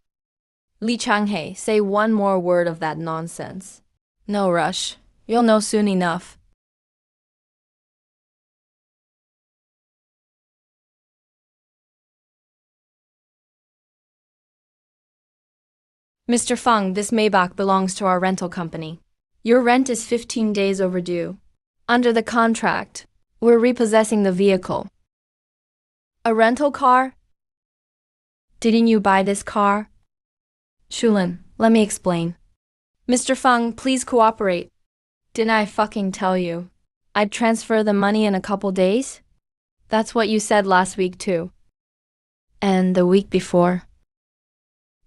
Li Changhe, say one more word of that nonsense. No rush. You'll know soon enough. Mr. Feng, this Maybach belongs to our rental company. Your rent is 15 days overdue. Under the contract, we're repossessing the vehicle. A rental car? Didn't you buy this car? Shulan, let me explain. Mr. Feng, please cooperate. Didn't I fucking tell you I'd transfer the money in a couple days? That's what you said last week too. And the week before.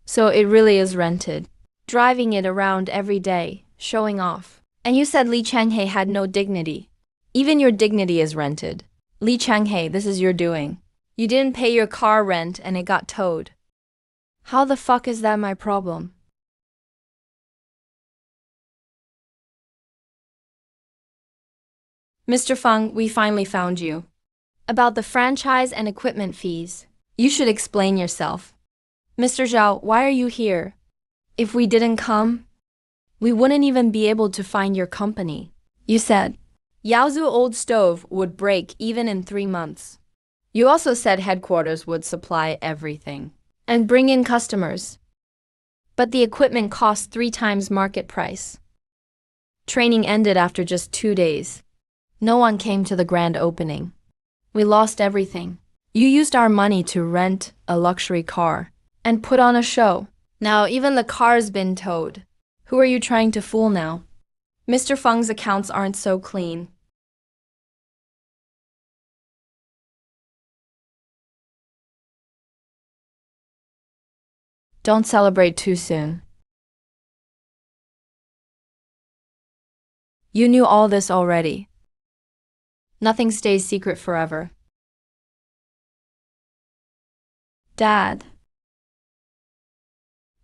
So it really is rented. Driving it around every day, showing off. And you said Li Changhe had no dignity. Even your dignity is rented. Li Changhe, this is your doing. You didn't pay your car rent and it got towed. How the fuck is that my problem? Mr. Feng, we finally found you. About the franchise and equipment fees. You should explain yourself. Mr. Zhao, why are you here? If we didn't come, we wouldn't even be able to find your company. You said, Yaozu old stove would break even in 3 months. You also said headquarters would supply everything and bring in customers. But the equipment cost 3 times market price. Training ended after just 2 days. No one came to the grand opening. We lost everything. You used our money to rent a luxury car and put on a show. Now even the car's been towed. Who are you trying to fool now? Mr. Feng's accounts aren't so clean. Don't celebrate too soon. You knew all this already. Nothing stays secret forever. Dad.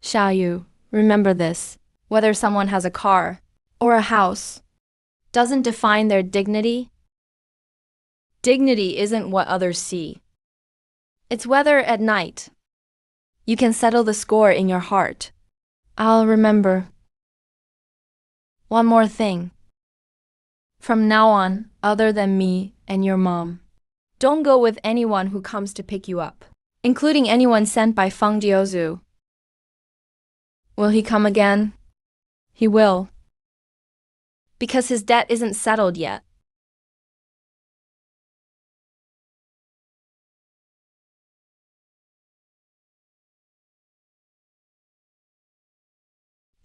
Xiaoyu, remember this. Whether someone has a car or a house doesn't define their dignity. Dignity isn't what others see. It's whether at night you can settle the score in your heart. I'll remember. One more thing. From now on, other than me and your mom, don't go with anyone who comes to pick you up, including anyone sent by Feng Jiuzhu. Will he come again? He will. Because his debt isn't settled yet.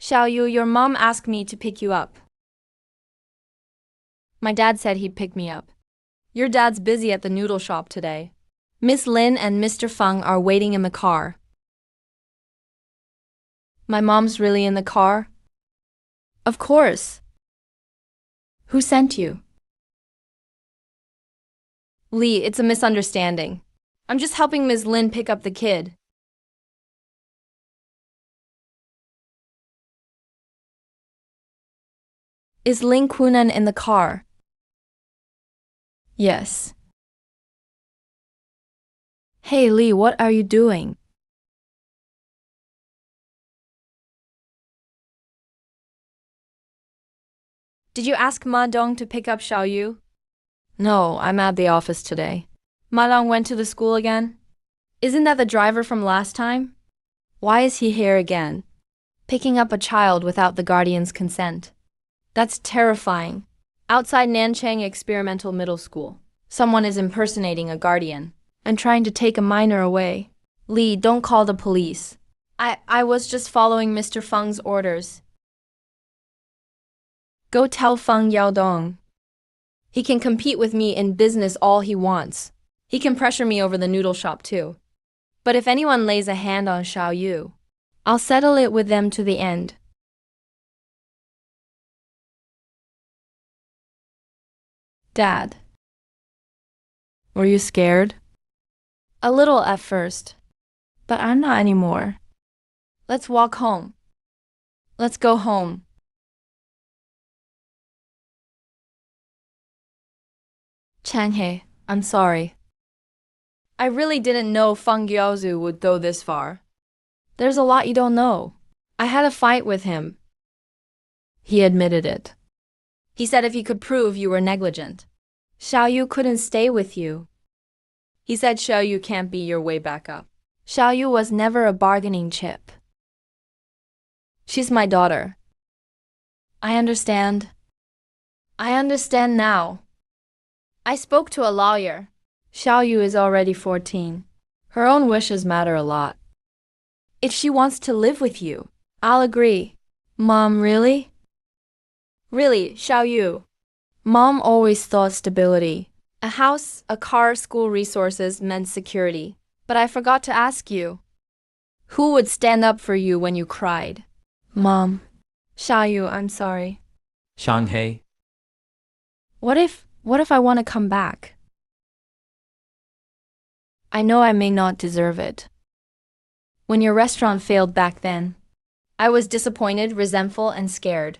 Xiaoyu, your mom asked me to pick you up. My dad said he'd pick me up. Your dad's busy at the noodle shop today. Miss Lin and Mr. Feng are waiting in the car. My mom's really in the car? Of course. Who sent you? Lee, it's a misunderstanding. I'm just helping Ms. Lin pick up the kid. Is Ling Kunan in the car? Yes. Hey Lee, what are you doing? Did you ask Ma Dong to pick up Xiaoyu? No, I'm at the office today. Ma Dong went to the school again? Isn't that the driver from last time? Why is he here again? Picking up a child without the guardian's consent. That's terrifying. Outside Nanchang Experimental Middle School, someone is impersonating a guardian and trying to take a minor away. Lee, don't call the police. I was just following Mr. Feng's orders. Go tell Feng Yaodong. He can compete with me in business all he wants. He can pressure me over the noodle shop too. But if anyone lays a hand on Xiaoyu, I'll settle it with them to the end. Dad. Were you scared? A little at first, but I'm not anymore. Let's walk home. Let's go home. Changhe, I'm sorry. I really didn't know Feng Jiaozu would go this far. There's a lot you don't know. I had a fight with him. He admitted it. He said if he could prove you were negligent, Xiaoyu couldn't stay with you. He said Xiaoyu can't be your way back up. Xiaoyu was never a bargaining chip. She's my daughter. I understand. I understand now. I spoke to a lawyer. Xiaoyu is already 14. Her own wishes matter a lot. If she wants to live with you, I'll agree. Mom, really? Really, Xiaoyu. Mom always thought stability. A house, a car, school resources meant security. But I forgot to ask you. Who would stand up for you when you cried? Mom. Xiaoyu, I'm sorry. Shanghai. What if I want to come back? I know I may not deserve it. When your restaurant failed back then, I was disappointed, resentful, and scared.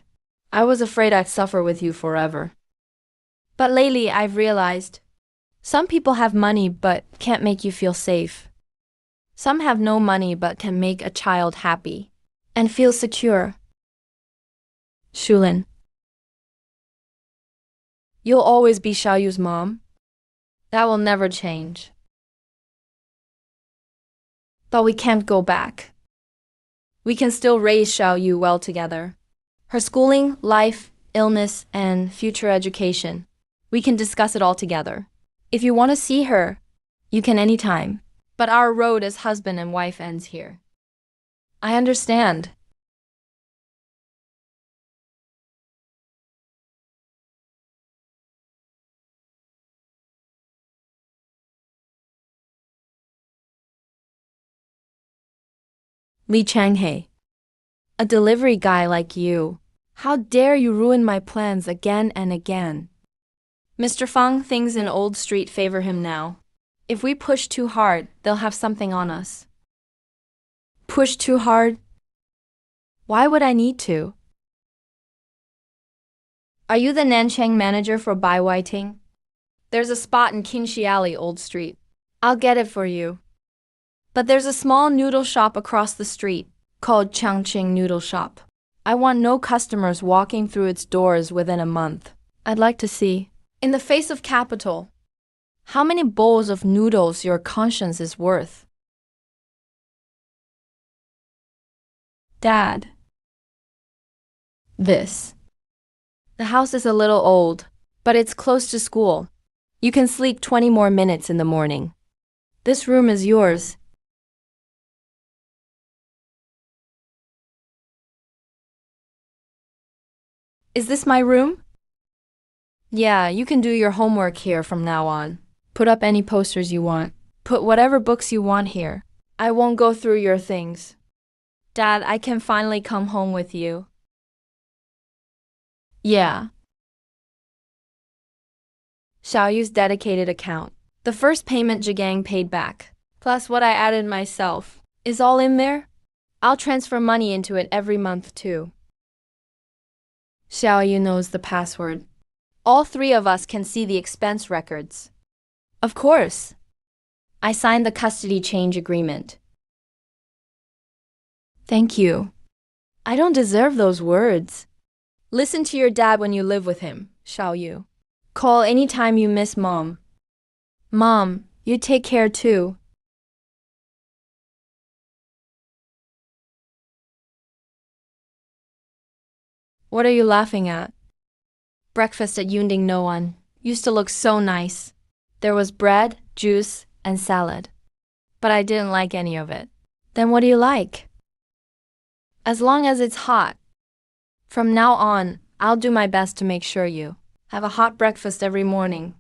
I was afraid I'd suffer with you forever. But lately I've realized, some people have money but can't make you feel safe. Some have no money but can make a child happy and feel secure. Shulin. You'll always be Xiaoyu's mom. That will never change. But we can't go back. We can still raise Xiaoyu well together. Her schooling, life, illness, and future education. We can discuss it all together. If you want to see her, you can anytime. But our road as husband and wife ends here. I understand. Li Changhe. A delivery guy like you. How dare you ruin my plans again and again? Mr. Feng, things in Old Street favor him now. If we push too hard, they'll have something on us. Push too hard? Why would I need to? Are you the Nanchang manager for Bai Whiting? There's a spot in Qingxi Alley, Old Street. I'll get it for you. But there's a small noodle shop across the street called Changqing Noodle Shop. I want no customers walking through its doors within a month. I'd like to see, in the face of capital, how many bowls of noodles your conscience is worth. Dad. This. The house is a little old, but it's close to school. You can sleep 20 more minutes in the morning. This room is yours. Is this my room? Yeah, you can do your homework here from now on. Put up any posters you want. Put whatever books you want here. I won't go through your things. Dad, I can finally come home with you. Yeah. Xiaoyu's dedicated account. The first payment Jigang paid back, plus what I added myself, is all in there? I'll transfer money into it every month too. Xiaoyu knows the password. All three of us can see the expense records. Of course. I signed the custody change agreement. Thank you. I don't deserve those words. Listen to your dad when you live with him, Xiaoyu. Call anytime you miss Mom. Mom, you take care too. What are you laughing at? Breakfast at Yunding Noan used to look so nice. There was bread, juice, and salad. But I didn't like any of it. Then what do you like? As long as it's hot. From now on, I'll do my best to make sure you have a hot breakfast every morning.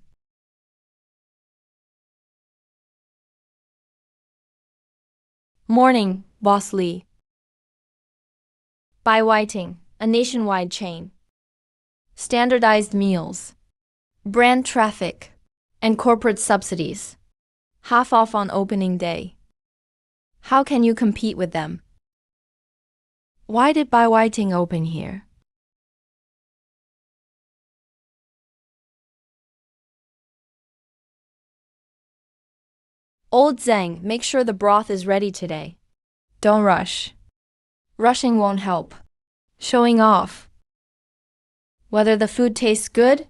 Morning, Boss Lee. Bai Whiting, a nationwide chain. Standardized meals, brand traffic, and corporate subsidies. Half off on opening day. How can you compete with them? Why did Bai Whiting open here? Old Zhang, make sure the broth is ready today. Don't rush. Rushing won't help. Showing off. Whether the food tastes good,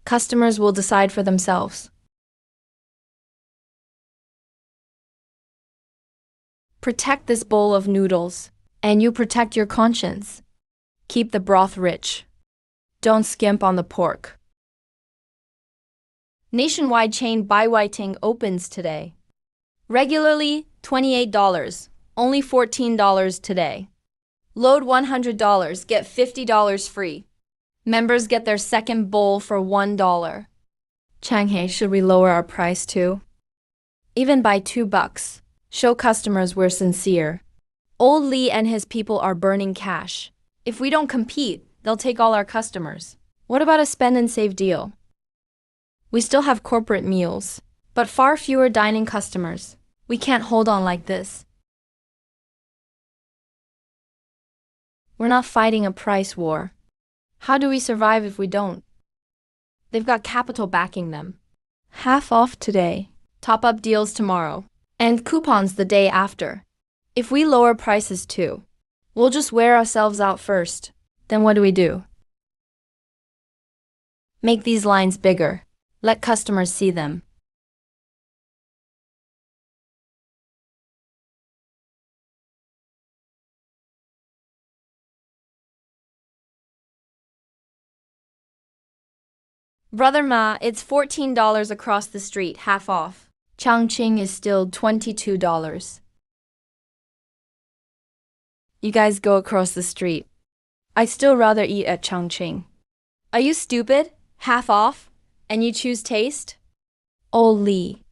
customers will decide for themselves. Protect this bowl of noodles, and you protect your conscience. Keep the broth rich. Don't skimp on the pork. Nationwide chain Bai Whiting opens today. Regularly $28, only $14 today. Load $100, get $50 free. Members get their second bowl for $1. Changhe, should we lower our price too? Even by $2. Show customers we're sincere. Old Lee and his people are burning cash. If we don't compete, they'll take all our customers. What about a spend and save deal? We still have corporate meals, but far fewer dining customers. We can't hold on like this. We're not fighting a price war. How do we survive if we don't? They've got capital backing them. Half off today, top-up deals tomorrow, and coupons the day after. If we lower prices too, we'll just wear ourselves out first. Then what do? Make these lines bigger. Let customers see them. Brother Ma, it's $14 across the street, half off. Changqing is still $22. You guys go across the street. I'd still rather eat at Changqing. Are you stupid? Half off? And you choose taste? Oh Lee.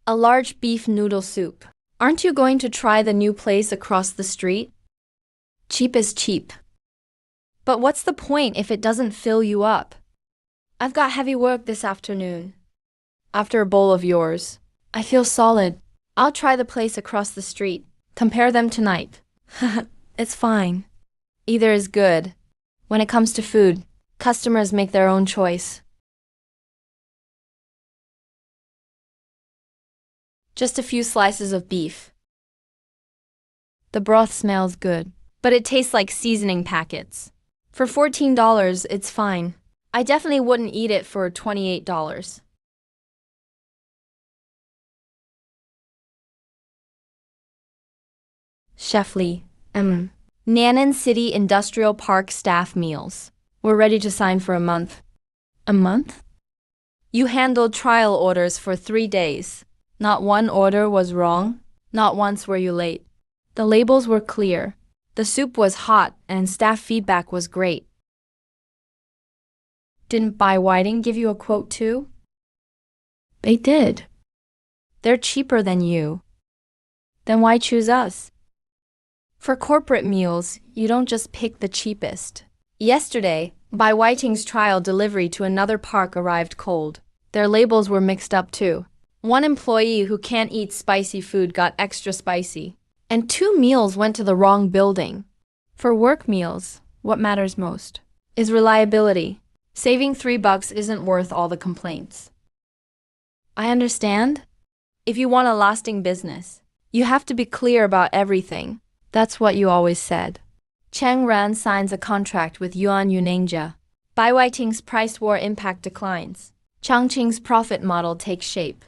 A large beef noodle soup. Aren't you going to try the new place across the street? Cheap is cheap. But what's the point if it doesn't fill you up? I've got heavy work this afternoon. After a bowl of yours, I feel solid. I'll try the place across the street. Compare them tonight. It's fine. Either is good. When it comes to food, customers make their own choice. Just a few slices of beef. The broth smells good, but it tastes like seasoning packets. For $14, it's fine. I definitely wouldn't eat it for $28. Chef Lee, Nannan City Industrial Park staff meals. We're ready to sign for a month. A month? You handled trial orders for 3 days. Not one order was wrong. Not once were you late. The labels were clear. The soup was hot and staff feedback was great. Didn't Buy Whiting give you a quote too? They did. They're cheaper than you. Then why choose us? For corporate meals, you don't just pick the cheapest. Yesterday, Buy Whiting's trial delivery to another park arrived cold. Their labels were mixed up too. One employee who can't eat spicy food got extra spicy. And 2 meals went to the wrong building. For work meals, what matters most is reliability. Saving $3 isn't worth all the complaints. I understand. If you want a lasting business, you have to be clear about everything. That's what you always said. Cheng Ran signs a contract with Yuan Yunangja. Bai Weiting's price war impact declines. Changqing's profit model takes shape.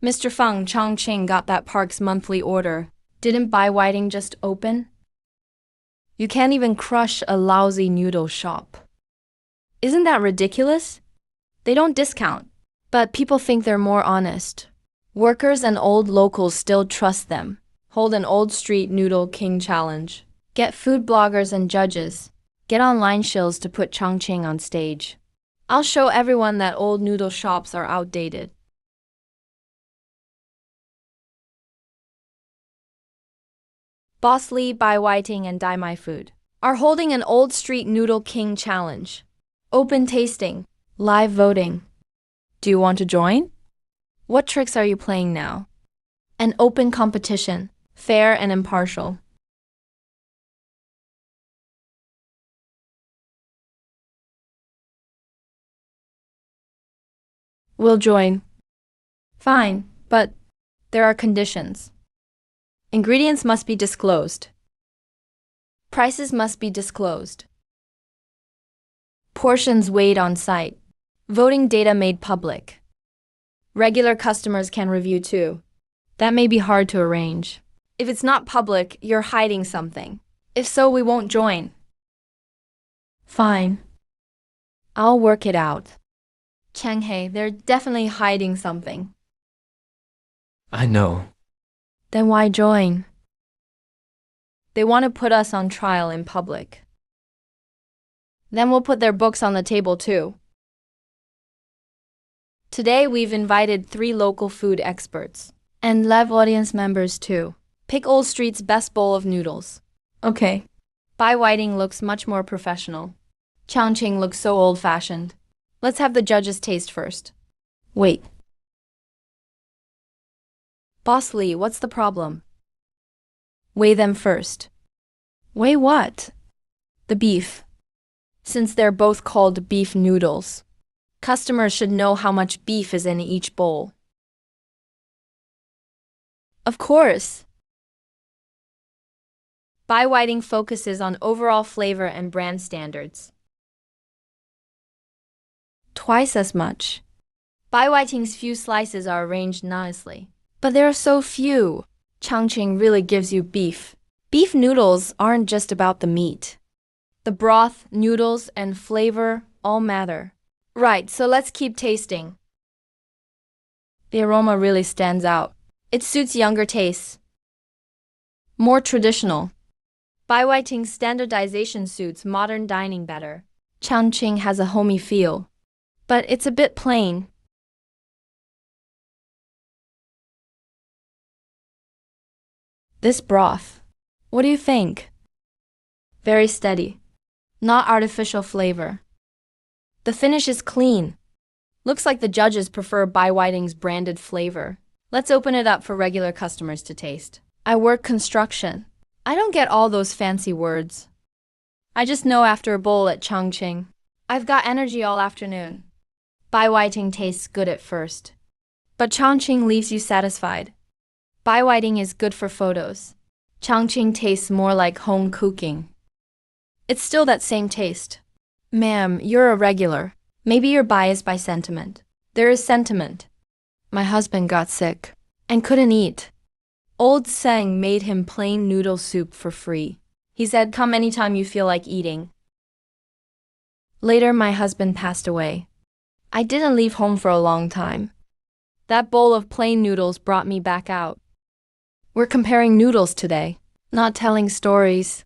Mr. Feng, Changqing got that park's monthly order. Didn't Bai Weiting just open? You can't even crush a lousy noodle shop. Isn't that ridiculous? They don't discount, but people think they're more honest. Workers and old locals still trust them. Hold an Old Street Noodle King challenge. Get food bloggers and judges. Get online shills to put Changqing on stage. I'll show everyone that old noodle shops are outdated. Boss Lee, Bai Weiting, and Dai My Food are holding an Old Street Noodle King challenge. Open tasting, live voting. Do you want to join? What tricks are you playing now? An open competition, fair and impartial. We'll join. Fine, but there are conditions. Ingredients must be disclosed. Prices must be disclosed. Portions weighed on site. Voting data made public. Regular customers can review too. That may be hard to arrange. If it's not public, you're hiding something. If so, we won't join. Fine. I'll work it out. Changhe, they're definitely hiding something. I know. Then why join? They want to put us on trial in public. Then we'll put their books on the table too. Today we've invited 3 local food experts and live audience members too. Pick Old Street's best bowl of noodles. Okay. Bai Whiting looks much more professional. Changqing looks so old-fashioned. Let's have the judges taste first. Wait. Boss Lee, what's the problem? Weigh them first. Weigh what? The beef. Since they're both called beef noodles, customers should know how much beef is in each bowl. Of course. Bai Whiting focuses on overall flavor and brand standards. Twice as much. Bai Whiting's few slices are arranged nicely. But there are so few. Changqing really gives you beef. Beef noodles aren't just about the meat. The broth, noodles, and flavor all matter. Right, so let's keep tasting. The aroma really stands out. It suits younger tastes. More traditional. Bai Whiting's standardization suits modern dining better. Changqing has a homey feel, but it's a bit plain. This broth, what do you think? Very steady, not artificial flavor. The finish is clean. Looks like the judges prefer Bai Whiting's branded flavor. Let's open it up for regular customers to taste. I work construction. I don't get all those fancy words. I just know after a bowl at Changqing, I've got energy all afternoon. Bai Whiting tastes good at first, but Changqing leaves you satisfied. Bai Whiting is good for photos. Changqing tastes more like home cooking. It's still that same taste. Ma'am, you're a regular. Maybe you're biased by sentiment. There is sentiment. My husband got sick and couldn't eat. Old Seng made him plain noodle soup for free. He said, "Come anytime you feel like eating." Later, my husband passed away. I didn't leave home for a long time. That bowl of plain noodles brought me back out. We're comparing noodles today, not telling stories.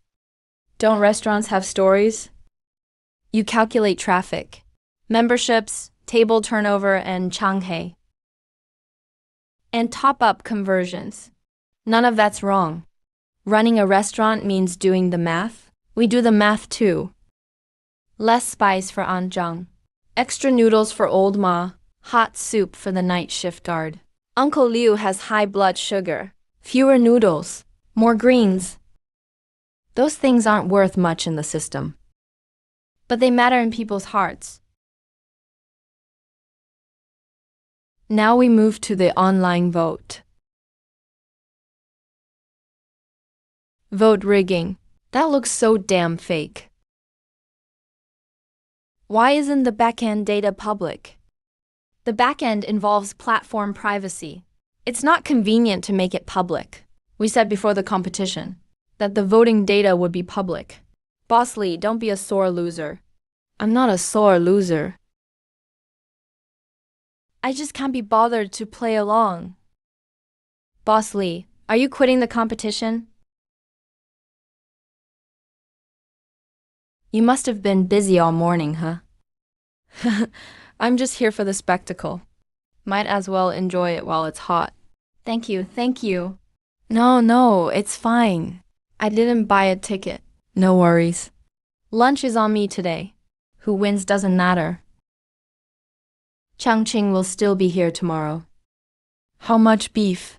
Don't restaurants have stories? You calculate traffic, memberships, table turnover, and Changhei. And top up conversions. None of that's wrong. Running a restaurant means doing the math. We do the math too. Less spice for Anzhang. Extra noodles for old Ma. Hot soup for the night shift guard. Uncle Liu has high blood sugar. Fewer noodles. More greens. Those things aren't worth much in the system, but they matter in people's hearts. Now we move to the online vote. Vote rigging. That looks so damn fake. Why isn't the backend data public? The backend involves platform privacy. It's not convenient to make it public. We said before the competition that the voting data would be public. Boss Lee, don't be a sore loser. I'm not a sore loser. I just can't be bothered to play along. Boss Lee, are you quitting the competition? You must have been busy all morning, huh? I'm just here for the spectacle. Might as well enjoy it while it's hot. Thank you, thank you. No, it's fine. I didn't buy a ticket. No worries. Lunch is on me today. Who wins doesn't matter. Changqing will still be here tomorrow. How much beef?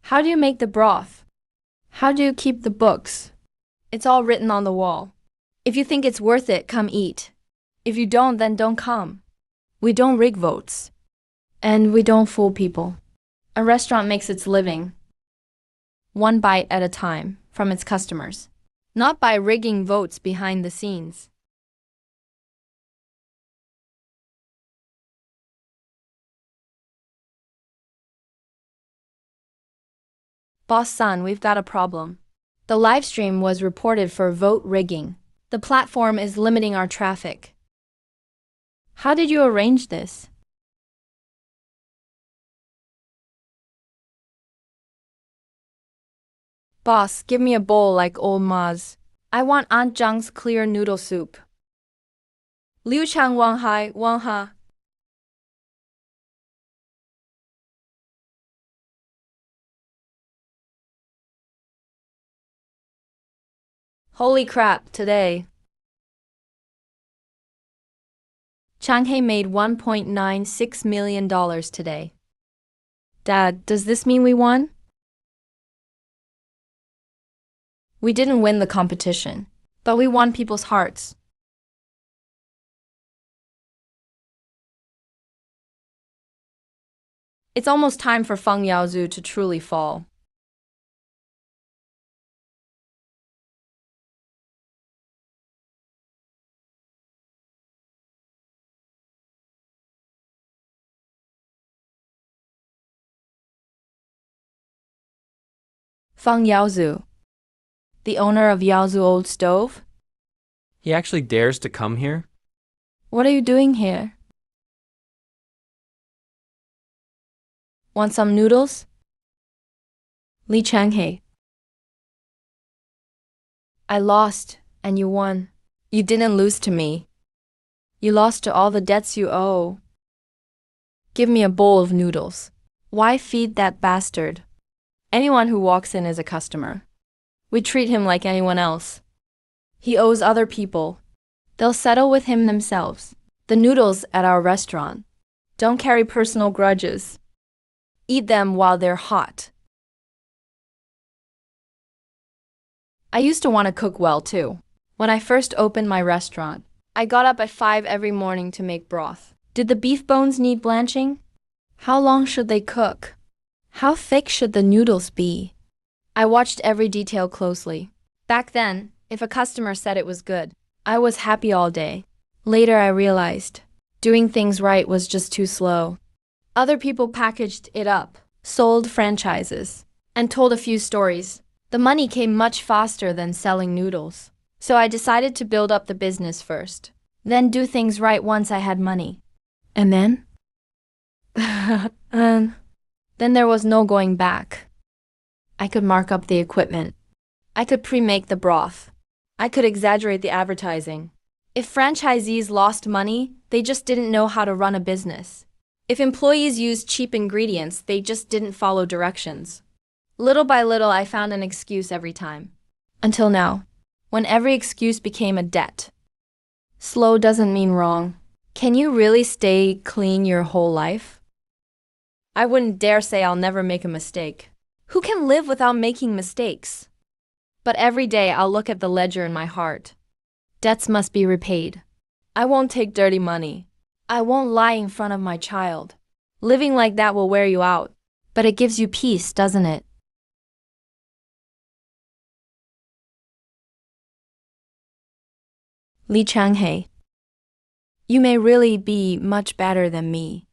How do you make the broth? How do you keep the books? It's all written on the wall. If you think it's worth it, come eat. If you don't, then don't come. We don't rig votes. And we don't fool people. A restaurant makes its living one bite at a time from its customers, not by rigging votes behind the scenes. Boss San, we've got a problem. The live stream was reported for vote rigging. The platform is limiting our traffic. How did you arrange this? Boss, give me a bowl like old Ma's. I want Aunt Zhang's clear noodle soup. Liu Chang Wang Hai, Wang Ha. Holy crap, today. Changhe made $1.96 million today. Dad, does this mean we won? We didn't win the competition, but we won people's hearts. It's almost time for Feng Yaozu to truly fall. Feng Yaozu, the owner of Yaozu Old Stove? He actually dares to come here? What are you doing here? Want some noodles? Li Changhe. I lost, and you won. You didn't lose to me. You lost to all the debts you owe. Give me a bowl of noodles. Why feed that bastard? Anyone who walks in is a customer. We treat him like anyone else. He owes other people. They'll settle with him themselves. The noodles at our restaurant. Don't carry personal grudges. Eat them while they're hot. I used to want to cook well too. When I first opened my restaurant, I got up at 5 every morning to make broth. Did the beef bones need blanching? How long should they cook? How thick should the noodles be? I watched every detail closely. Back then, if a customer said it was good, I was happy all day. Later I realized, doing things right was just too slow. Other people packaged it up, sold franchises, and told a few stories. The money came much faster than selling noodles. So I decided to build up the business first, then do things right once I had money. And then? Then there was no going back. I could mark up the equipment. I could pre-make the broth. I could exaggerate the advertising. If franchisees lost money, they just didn't know how to run a business. If employees used cheap ingredients, they just didn't follow directions. Little by little, I found an excuse every time. Until now, when every excuse became a debt. Slow doesn't mean wrong. Can you really stay clean your whole life? I wouldn't dare say I'll never make a mistake. Who can live without making mistakes? But every day I'll look at the ledger in my heart. Debts must be repaid. I won't take dirty money. I won't lie in front of my child. Living like that will wear you out. But it gives you peace, doesn't it? Li Changhe. You may really be much better than me.